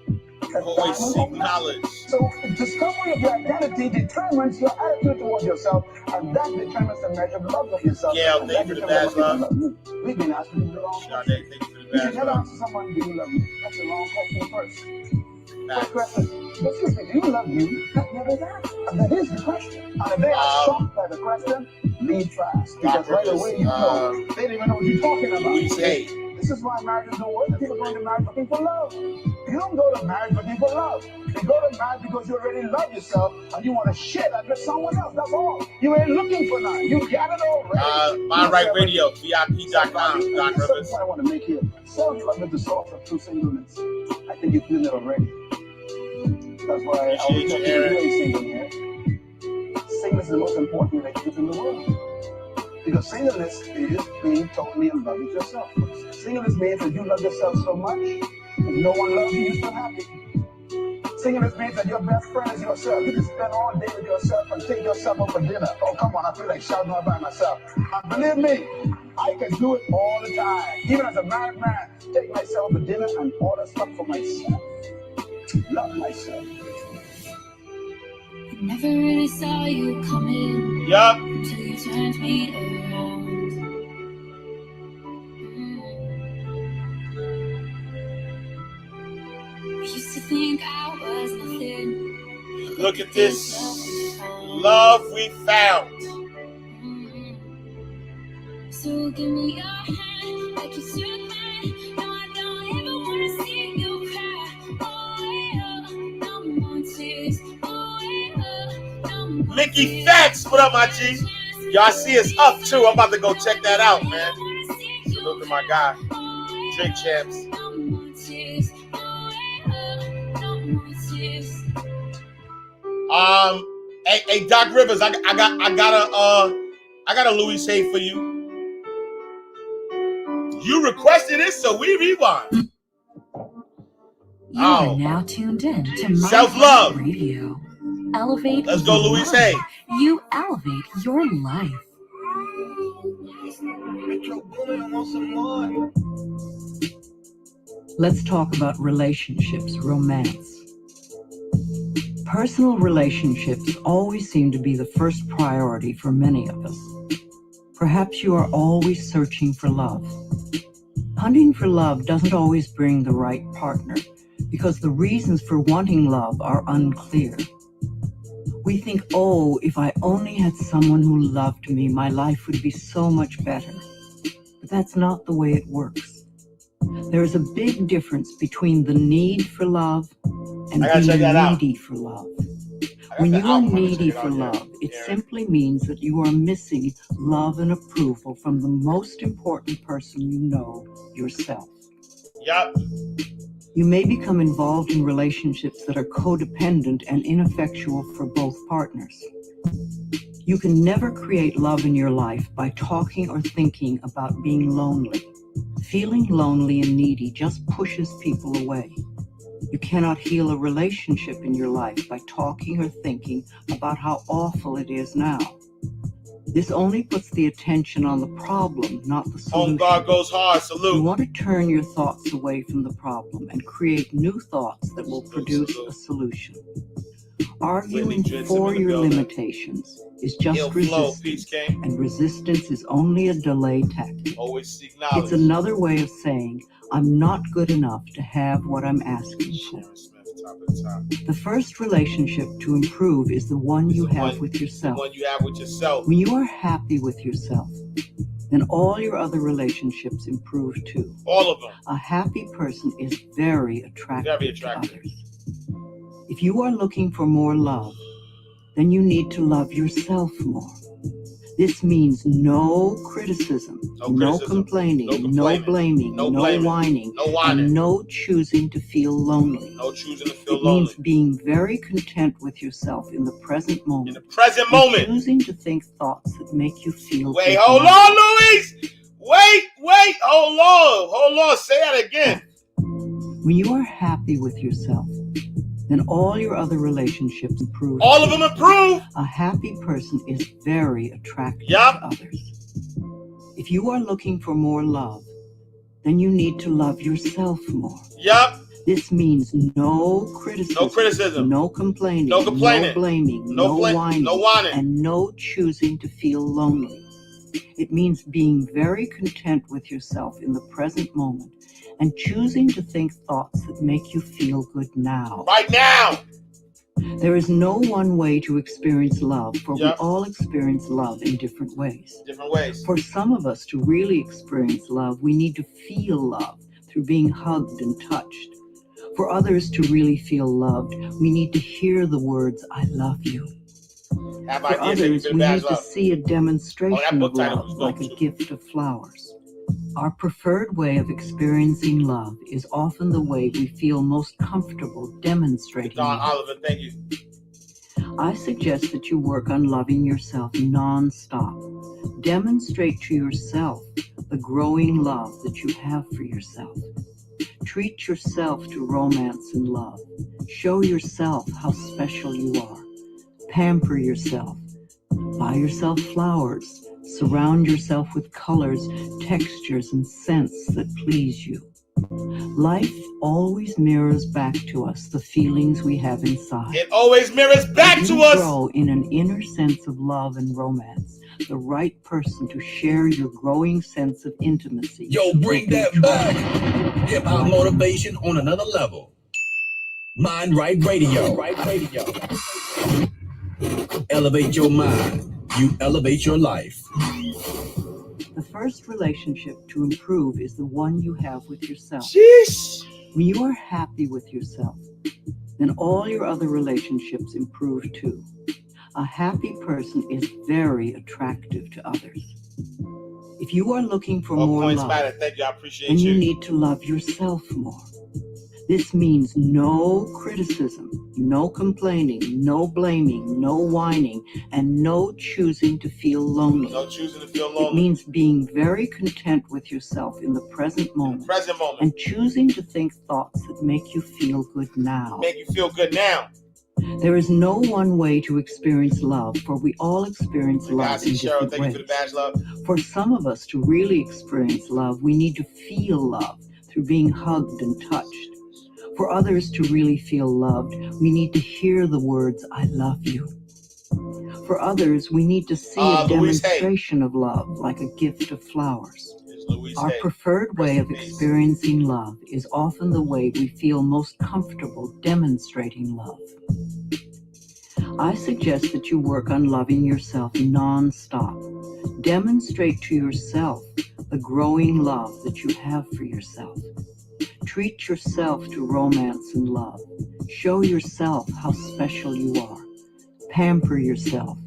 Always seek knowledge. So discovery of your identity determines your attitude towards yourself, and that determines the measure of love of yourself. Yeah, thank you for the badge love. We've been asking you the wrong question. Thank you for the You badge should never love. answer someone, do you love me? That's the wrong question first. First question, excuse me, do you love you? That never is asked. And that is the question. And if they are shocked by the question, leave fast. Because right away you know, they didn't even know what you're talking about. Louise Hay. This is why marriages don't work. People go to marriage looking for love. You don't go to marriage looking for love. You go to marriage because you already love yourself and you want to share that with someone else. That's all. You ain't looking for none. You got it already. Mind Right Radio, VIP.com, Doc Rivers. I want to make here. Self-love is the source of true singleness. I think you feel it already. That's why I always tell people you ain't single here. Singleness is the most important relationship in the world. Because singleness is being totally in love with yourself. Singleness means that you love yourself so much, if no one loves you, you're still happy. Singleness means that your best friend is yourself. You can spend all day with yourself and take yourself out for dinner. Oh, come on, I feel like shouting all by myself. And believe me, I can do it all the time. Even as a married man, take myself to dinner and order stuff for myself. Love myself. I never really saw you coming Yup. until you turned me around. I used to think I was nothing. Look at this love we found. So give me your hand like you should mine. No, I don't ever want to see you cry. Oh, yeah, no more tears. Oh, yeah, no more Mickey tears. Facts, what up, my G? Y'all see us up too. I'm about to go check that out, man. Look at my guy, Drink Champs. No more tears. Oh, yeah, no more tears. Hey, Doc Rivers, I got a Louis Hay for you. You requested it, so we rewind. You are now tuned in to My Self-love. Radio. Elevate. Let's go, your Louis life. Hay. You elevate your life. Let's talk about relationships, romance. Personal relationships always seem to be the first priority for many of us. Perhaps you are always searching for love. Hunting for love doesn't always bring the right partner because the reasons for wanting love are unclear. We think, oh, if I only had someone who loved me, my life would be so much better. But that's not the way it works. There is a big difference between the need for love and being needy for love. When you are needy for love, it simply means that you are missing love and approval from the most important person you know, yourself. Yup. You may become involved in relationships that are codependent and ineffectual for both partners. You can never create love in your life by talking or thinking about being lonely. Feeling lonely and needy just pushes people away. You cannot heal a relationship in your life by talking or thinking about how awful it is now. This only puts the attention on the problem, not the solution. Home guard goes hard. You Salute. want to turn your thoughts away from the problem and create new thoughts that will produce a solution. Arguing Jensen for in the your building. limitations is just Ill flow. resistance, Peace, King. and resistance is only a delay tactic. Always seek knowledge. It's another way of saying, I'm not good enough to have what I'm asking for. Sharon Smith, top of the top. The first relationship to improve is the one you have with The yourself. one you have with yourself. When you are happy with yourself, then all your other relationships improve too. All of them. A happy person is very attractive, Very attractive. to others. If you are looking for more love, then you need to love yourself more. This means no criticism, No no criticism, complaining, no no complaining, blaming, no no blaming, whining, no whining. and no choosing to feel lonely. No choosing to feel It lonely. means being very content with yourself in the present In moment. the present and moment. choosing to think thoughts that make you feel Wait, good hold now. on, Luis. Wait, hold on. Say that again. When you are happy with yourself, then all your other relationships improve. All of them improve. A happy person is very attractive Yup. to others. If you are looking for more love, then you need to love yourself more. Yup. This means no criticism, No criticism. no complaining, No complaining. no blaming, No blame. whining, No whining. and no choosing to feel lonely. It means being very content with yourself in the present moment and choosing to think thoughts that make you feel good now. Right now. There is no one way to experience love, for we Yep. all experience love in different ways. Different ways. For some of us to really experience love, we need to feel love through being hugged and touched. For others to really feel loved, we need to hear the words, I love you. Have For ideas that you others, could we badge need to love. see a demonstration Oh, that book of title love was dope, like a too. gift of flowers. Our preferred way of experiencing love is often the way we feel most comfortable demonstrating Don love. Oliver, thank you. I suggest that you work on loving yourself non-stop. Demonstrate to yourself the growing love that you have for yourself. Treat yourself to romance and love. Show yourself how special you are. Pamper yourself. Buy yourself flowers. Surround yourself with colors, textures, and scents that please you. Life always mirrors back to us the feelings we have inside. It always mirrors back As to you us. grow in an inner sense of love and romance, the right person to share your growing sense of intimacy. Yo, bring will be that back. attracted. Hip hop motivation on another level. Mind Right Radio. Elevate your mind. You elevate your life. The first relationship to improve is the one you have with yourself. Sheesh. When you are happy with yourself, then all your other relationships improve too. A happy person is very attractive to others. If you are looking for All more points love, matter. Thank you. I appreciate then you you. need to love yourself more. This means no criticism, no complaining, no blaming, no whining, and no choosing to feel lonely. No choosing to feel It lonely. means being very content with yourself in the present In the moment present moment. and choosing to think thoughts that make you feel good now. Make you feel good now. There is no one way to experience love, for we all experience I love see in Cheryl. different Thank you for the ways. badge, love. For some of us to really experience love, we need to feel love through being hugged and touched. For others to really feel loved, we need to hear the words, I love you. For others, we need to see a Louise Hay. demonstration of love like a gift of flowers. It's Louise Our Hay. preferred way of Rest in peace. experiencing love is often the way we feel most comfortable demonstrating love. I suggest that you work on loving yourself non-stop. Demonstrate to yourself the growing love that you have for yourself. Treat yourself to romance and love. Show yourself how special you are. Pamper yourself.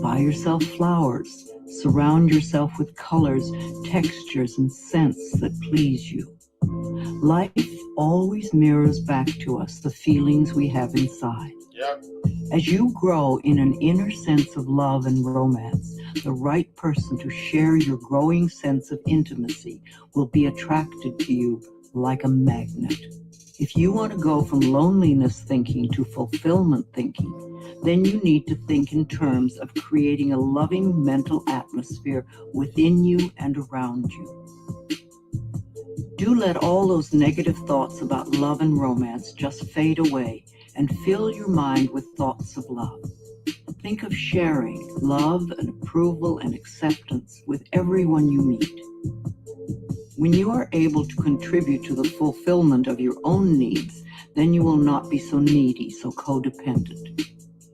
Buy yourself flowers. Surround yourself with colors, textures, and scents that please you. Life always mirrors back to us the feelings we have inside. Yep. As you grow in an inner sense of love and romance, the right person to share your growing sense of intimacy will be attracted to you like a magnet. If you want to go from loneliness thinking to fulfillment thinking, then you need to think in terms of creating a loving mental atmosphere within you and around you. Do let all those negative thoughts about love and romance just fade away and fill your mind with thoughts of love. Think of sharing love and approval and acceptance with everyone you meet. When you are able to contribute to the fulfillment of your own needs, then you will not be so needy, so codependent.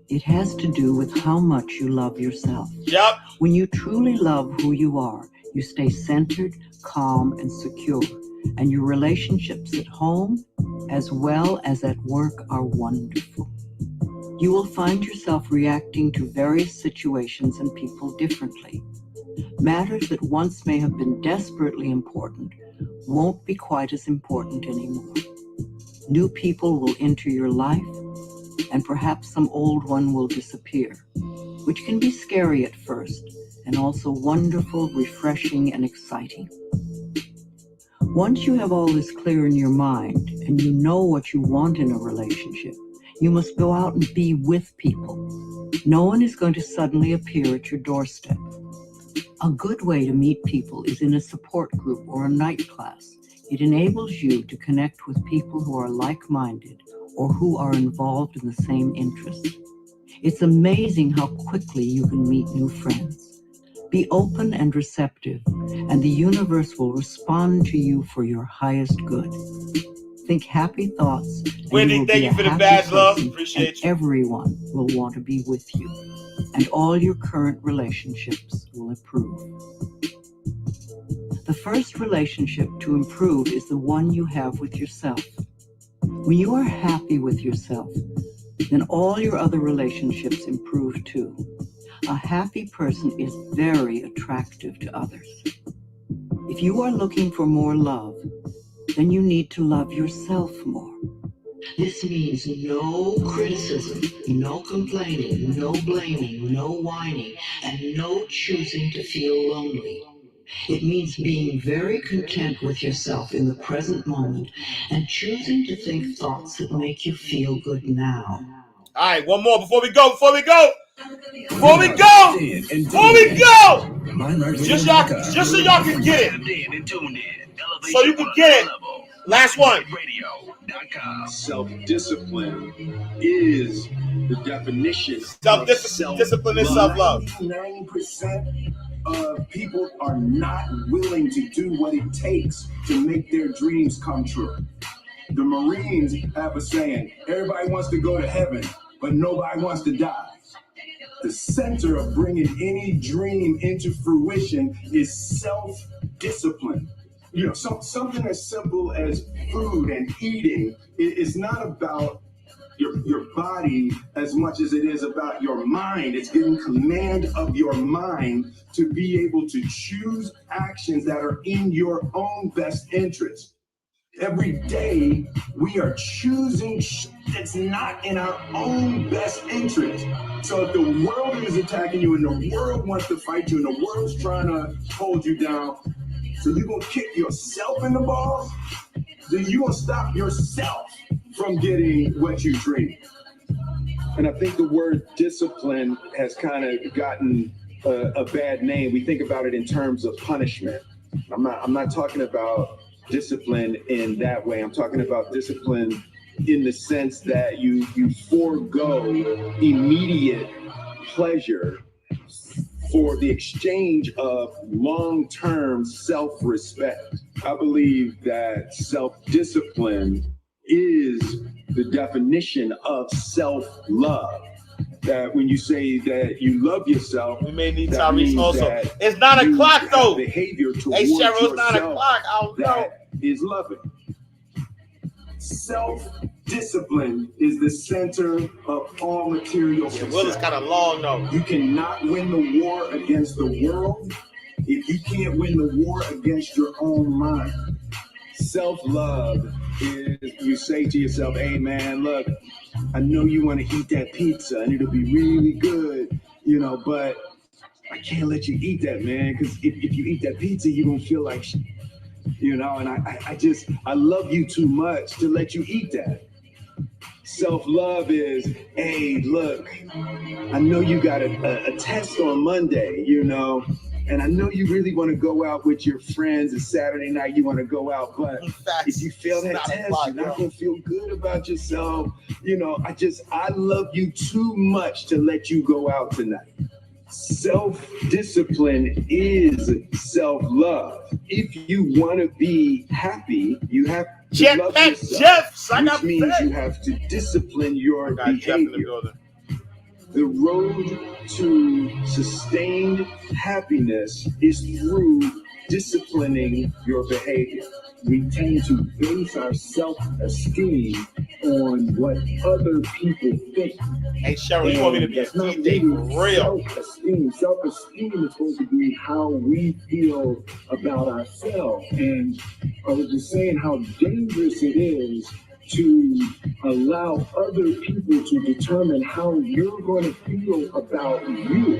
It has to do with how much you love yourself. Yep. When you truly love who you are, you stay centered, calm, and secure, and your relationships at home as well as at work are wonderful. You will find yourself reacting to various situations and people differently. Matters that once may have been desperately important won't be quite as important anymore. New people will enter your life, and perhaps some old one will disappear, which can be scary at first, and also wonderful, refreshing, and exciting. Once you have all this clear in your mind, and you know what you want in a relationship, you must go out and be with people. No one is going to suddenly appear at your doorstep. A good way to meet people is in a support group or a night class. It enables you to connect with people who are like-minded or who are involved in the same interests. It's amazing how quickly you can meet new friends. Be open and receptive, and the universe will respond to you for your highest good. Think happy thoughts. And Wendy, will thank be you a for the happy badge, love. person, Appreciate and you. everyone will want to be with you, and all your current relationships will improve. The first relationship to improve is the one you have with yourself. When you are happy with yourself, then all your other relationships improve too. A happy person is very attractive to others. If you are looking for more love, then you need to love yourself more. This means no criticism, no complaining, no blaming, no whining, and no choosing to feel lonely. It means being very content with yourself in the present moment and choosing to think thoughts that make you feel good now. All right, one more before we go. Just so y'all can get it. So you can get it. Last one. Self-discipline is the definition. Self-discipline is self-love. 90% of people are not willing to do what it takes to make their dreams come true. The Marines have a saying, everybody wants to go to heaven, but nobody wants to die. The center of bringing any dream into fruition is self-discipline. You know, something as simple as food and eating is not about your body as much as it is about your mind. It's getting command of your mind to be able to choose actions that are in your own best interest. Every day, we are choosing that's not in our own best interest. So if the world is attacking you and the world wants to fight you and the world's trying to hold you down, so you're going to kick yourself in the balls, then you're going to stop yourself from getting what you dream. And I think the word discipline has kind of gotten a bad name. We think about it in terms of punishment. I'm not talking about discipline in that way. I'm talking about discipline in the sense that you forego immediate pleasure for the exchange of long-term self-respect. I believe that self-discipline is the definition of self-love. That when you say that you love yourself, we may need Tyrese also. It's 9 o'clock though. Behavior towards hey, Cheryl, it's 9 yourself o'clock. I don't know. that is loving. Self-discipline is the center of all material success. Will is kind of long though. You cannot win the war against the world if you can't win the war against your own mind. Self-love is you say to yourself, hey man, look, I know you want to eat that pizza and it'll be really good, but I can't let you eat that, man, because if you eat that pizza, you're going to feel like shit, and I love you too much to let you eat that. Self-love is, hey, look, I know you got a test on Monday, and I know you really want to go out with your friends. It's Saturday night, you want to go out, but if you fail that test, you're not going to feel good about yourself. I love you too much to let you go out tonight. Self-discipline is self-love. If you want to be happy, you have to love yourself, which means you have to discipline your behavior. The road to sustained happiness is through disciplining your behavior. We tend to base our self-esteem on what other people think. Hey, Cheryl, you want me to be a DJ for real? Self-esteem is supposed to be how we feel about ourselves. And I was just saying how dangerous it is to allow other people to determine how you're going to feel about you.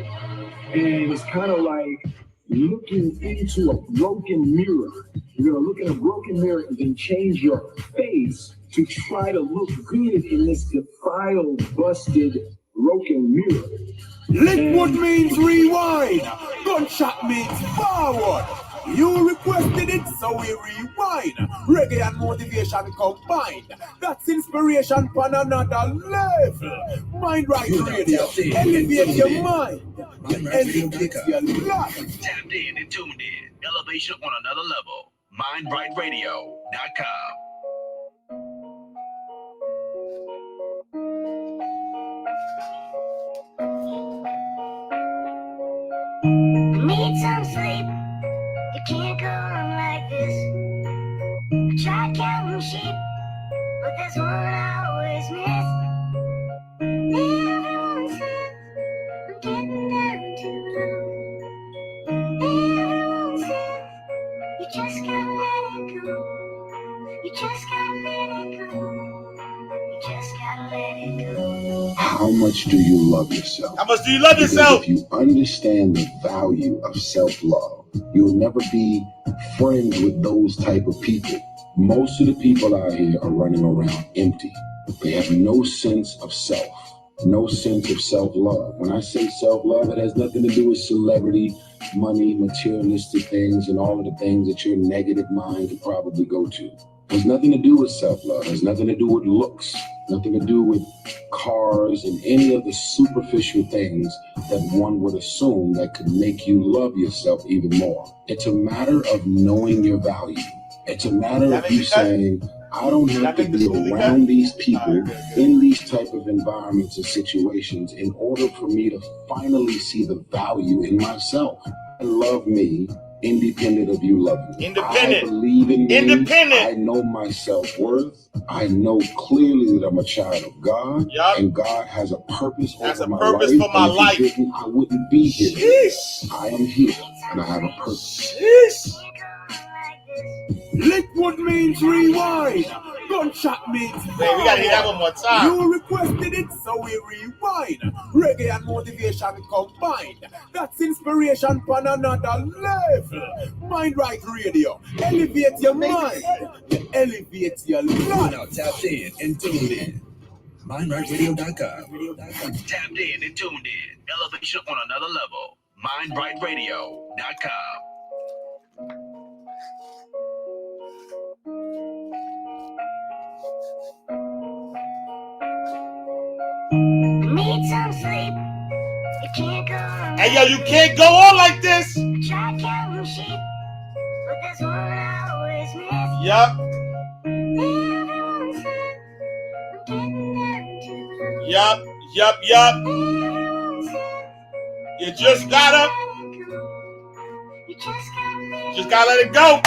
And it's kind of like looking into a broken mirror. You're going to look in a broken mirror and then change your face to try to look good in this defiled, busted, broken mirror. Liquid means rewind. Gunshot means forward. You requested it, so we rewind. Reggae and motivation combined. That's inspiration on another level. Mind Right Radio. Elevate your mind. Elevate your life. Tapped in and tuned in. Elevation on another level. MindRightRadio.com. Need some sleep. You can't go on like this. I try counting sheep, but there's one I always miss. Everyone says I'm getting down too low. Everyone says you just gotta let it go. You just gotta let it go. You just gotta let it go. How much do you love yourself? How much do you love yourself? Because if you understand the value of self-love, you'll never be friends with those type of people. Most of the people out here are running around empty. They have no sense of self, no sense of self-love. When I say self-love, it has nothing to do with celebrity, money, materialistic things, and all of the things that your negative mind could probably go to. It has nothing to do with self-love. It has nothing to do with looks, nothing to do with cars and any of the superficial things that one would assume that could make you love yourself even more. It's a matter of knowing your value. It's a matter of you saying, I don't have to be around these people in these type of environments and situations in order for me to finally see the value in myself. I love me independent of you loving me. Independent. I believe in me. Independent. I know my self-worth. I know clearly that I'm a child of God. Yup. And God has a purpose Has over a my purpose life. for my And if life. He didn't, I wouldn't be here. Sheesh. I am here and I have a purpose. Sheesh. Liquid means rewind. Gunshot means Man, we gotta hear that one more time. You requested it, so we rewind. Reggae and motivation combined. That's inspiration on another level. Mind Right Radio. Elevate your mind. Elevate your life. Now tapped in and tuned in. MindRightRadio.com. Tapped in and tuned in. Elevation on another level. MindRightRadio.com. Need some sleep. You can't go on. Hey, yo, you can't go on like this. Try counting sheep, but there's one I always miss. Yup. Everyone says I'm getting down too low. Yup. Yup. Yup. Everyone says You just gotta let it go. You just gotta let it go.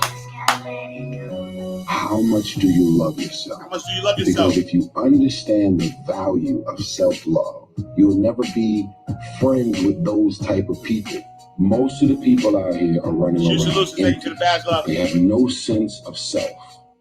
just gotta let it go. How much do you love yourself? How much do you love yourself? Because if you understand the value of self-love, you'll never be friends with those type of people. Most of the people out here are running She around should lose to take you empty. to the bachelor. They have no sense of self,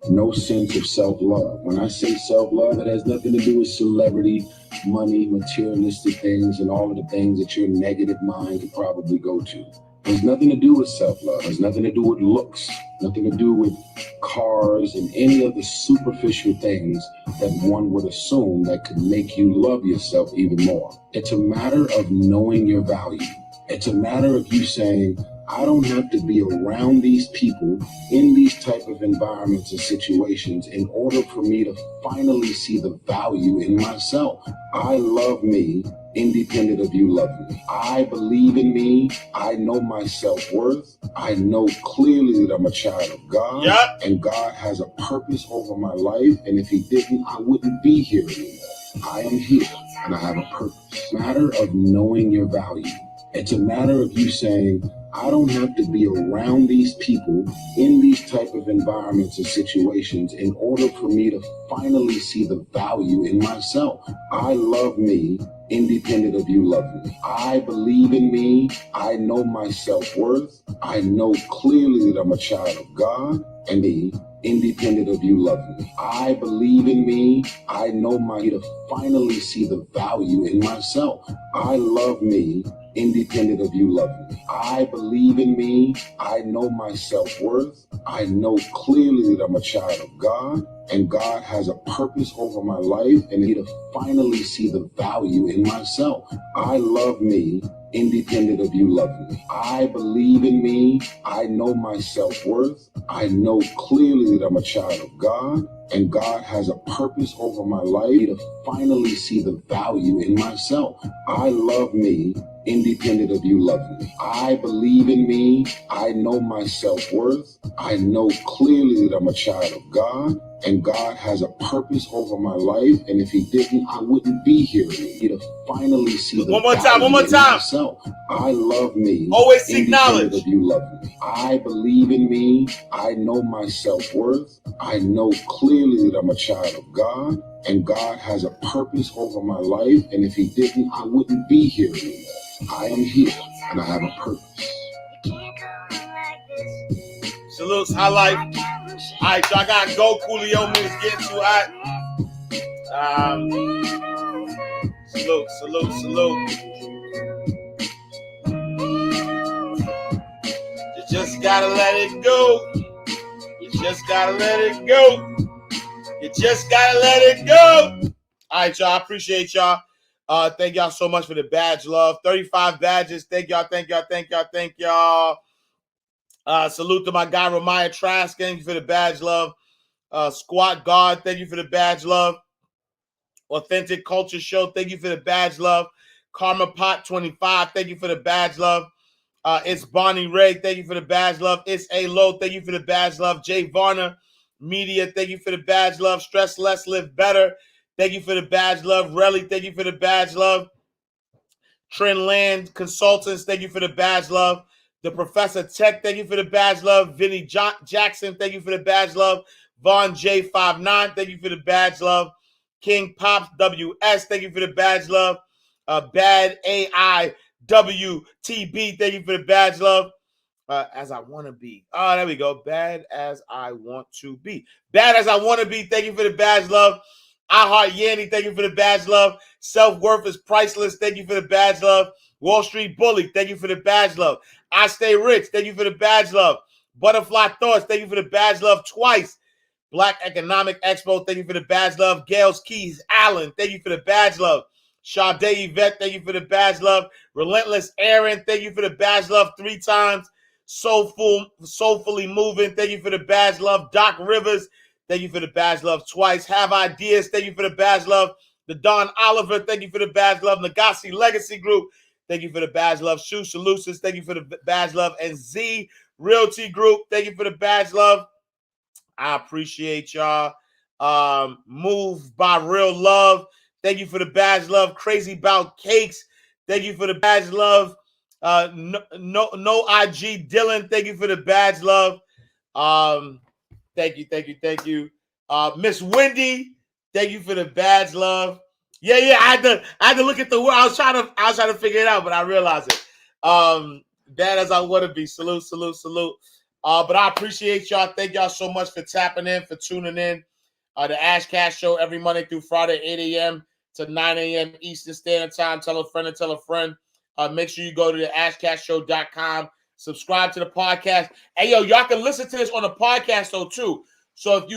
no sense of self-love. When I say self-love, it has nothing to do with celebrity, money, materialistic things, and all of the things that your negative mind could probably go to. It has nothing to do with self-love. It has nothing to do with looks, nothing to do with cars and any of the superficial things that one would assume that could make you love yourself even more. It's a matter of knowing your value. It's a matter of you saying, I don't have to be around these people in these type of environments and situations in order for me to finally see the value in myself. I love me independent of you loving me. I believe in me. I know my self-worth. I know clearly that I'm a child of God. Yep. And God has a purpose over my life. And if he didn't, I wouldn't be here anymore. I am here and I have a purpose. It's a matter of knowing your value. It's a matter of you saying, I don't have to be around these people in these type of environments and situations in order for me to finally see the value in myself. I love me independent of you loving me. I believe in me. I know my self-worth. I know clearly that I'm a child of God and me independent of you loving me. I believe in me. I know my to finally see the value in myself. I love me independent of you loving me. I believe in me. I know my self-worth. I know clearly that I'm a child of God and God has a purpose over my life and me to finally see the value in myself. I love me independent of you loving me. I believe in me. I know my self-worth. I know clearly that I'm a child of God and God has a purpose over my life to finally see the value in myself. I love me independent of you loving me. I believe in me. I know my self-worth. I know clearly that I'm a child of God and God has a purpose over my life. And if he didn't, I wouldn't be here to finally see the One more value time. in myself. I love me. Always seek independent knowledge. of you loving me. I believe in me. I know my self-worth. I know clearly that I'm a child of God and God has a purpose over my life. And if he didn't, I wouldn't be here anymore. I am here and I have a purpose. Salutes, highlight. All right, so I got to go. Coolio is getting too hot. Salute. You just gotta let it go. You just gotta let it go. You just gotta let it go. All right, y'all. I appreciate y'all. Thank y'all so much for the badge love. 35 badges. Thank y'all. Salute to my guy, Ramaya Trask. Thank you for the badge love. Squat Guard, thank you for the badge love. Authentic Culture Show, thank you for the badge love. Karma Pot 25, thank you for the badge love. It's Bonnie Ray, thank you for the badge love. It's A Low, thank you for the badge love. Jay Varner Media, thank you for the badge love. Stress Less, Live Better, thank you for the badge love. Relly, thank you for the badge love. Trendland Consultants, thank you for the badge love. The Professor Tech, thank you for the badge love. Vinny Jackson, thank you for the badge love. Vaughn J59, thank you for the badge love. King Pops WS, thank you for the badge love. Bad AI WTB, thank you for the badge love. As I want to be. Oh, there we go. Bad as I want to be. Bad as I want to be, thank you for the badge love. I Heart Yanny, thank you for the badge love. Self-worth is priceless, thank you for the badge love. Wall Street Bully, thank you for the badge love. I Stay Rich, thank you for the badge love. Butterfly Thoughts, thank you for the badge love twice. Black Economic Expo, thank you for the badge love. Gales Keys Allen, thank you for the badge love. Sade Yvette, thank you for the badge love. Relentless Aaron, thank you for the badge love 3 times. Soulfully Moving, thank you for the badge love. Doc Rivers, thank you for the badge love twice. Have Ideas, thank you for the badge love. The Don Oliver, thank you for the badge love. Nagasi Legacy Group, thank you for the badge love. Shoe Solutions, thank you for the badge love. And Z Realty Group, thank you for the badge love. I appreciate y'all. Moved by Real Love, thank you for the badge love. Crazy About Cakes, thank you for the badge love. No IG Dylan, thank you for the badge love. Thank you. Miss Wendy, thank you for the badge love. Yeah, I had to look at the word. I was trying to figure it out, but I realized it. Bad as I want to be. Salute. But I appreciate y'all. Thank y'all so much for tapping in, for tuning in. The Ash Cash Show every Monday through Friday, 8 a.m. to 9 a.m. Eastern Standard Time. Tell a friend and tell a friend. Make sure you go to the AshCashShow.com. Subscribe to the podcast. Hey, yo, y'all can listen to this on the podcast, though, too. So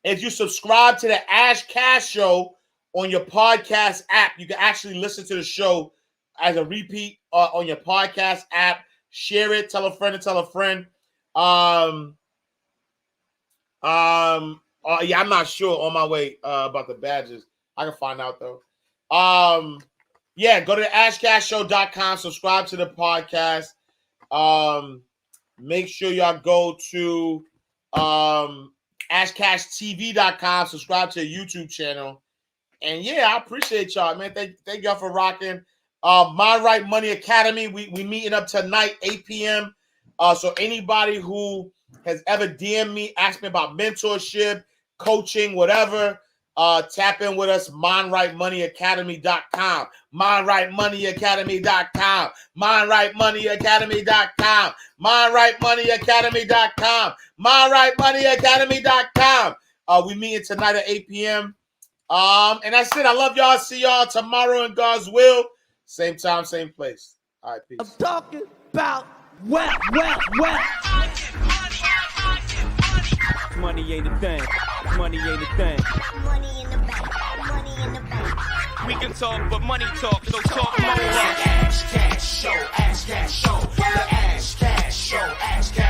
if you subscribe to the Ash Cash Show on your podcast app, you can actually listen to the show as a repeat on your podcast app. Share it. Tell a friend and tell a friend. Yeah, I'm not sure on my way about the badges. I can find out though. Yeah, go to the AshCashShow.com. Subscribe to the podcast. Make sure y'all go to AshCashTV.com. Subscribe to the YouTube channel. And yeah, I appreciate y'all, man. Thank y'all for rocking. My Right Money Academy. We meeting up tonight, 8 p.m. So anybody who has ever DM'd me, asked me about mentorship, coaching, whatever, tap in with us, MindRightMoneyAcademy.com. MindRightMoneyAcademy.com. MindRightMoneyAcademy.com. MindRightMoneyAcademy.com. MindRightMoneyAcademy.com. We meeting tonight at 8 p.m. And that's it. I love y'all. See y'all tomorrow in God's will. Same time, same place. All right, peace. I'm talking about wealth. Money ain't a thing. Money ain't a thing. Money in the bank. Money in the bank. We can talk, but money talk, so talk more. Ash Cash Show, Ash Cash Show, the Ash Cash Show, Ash Cash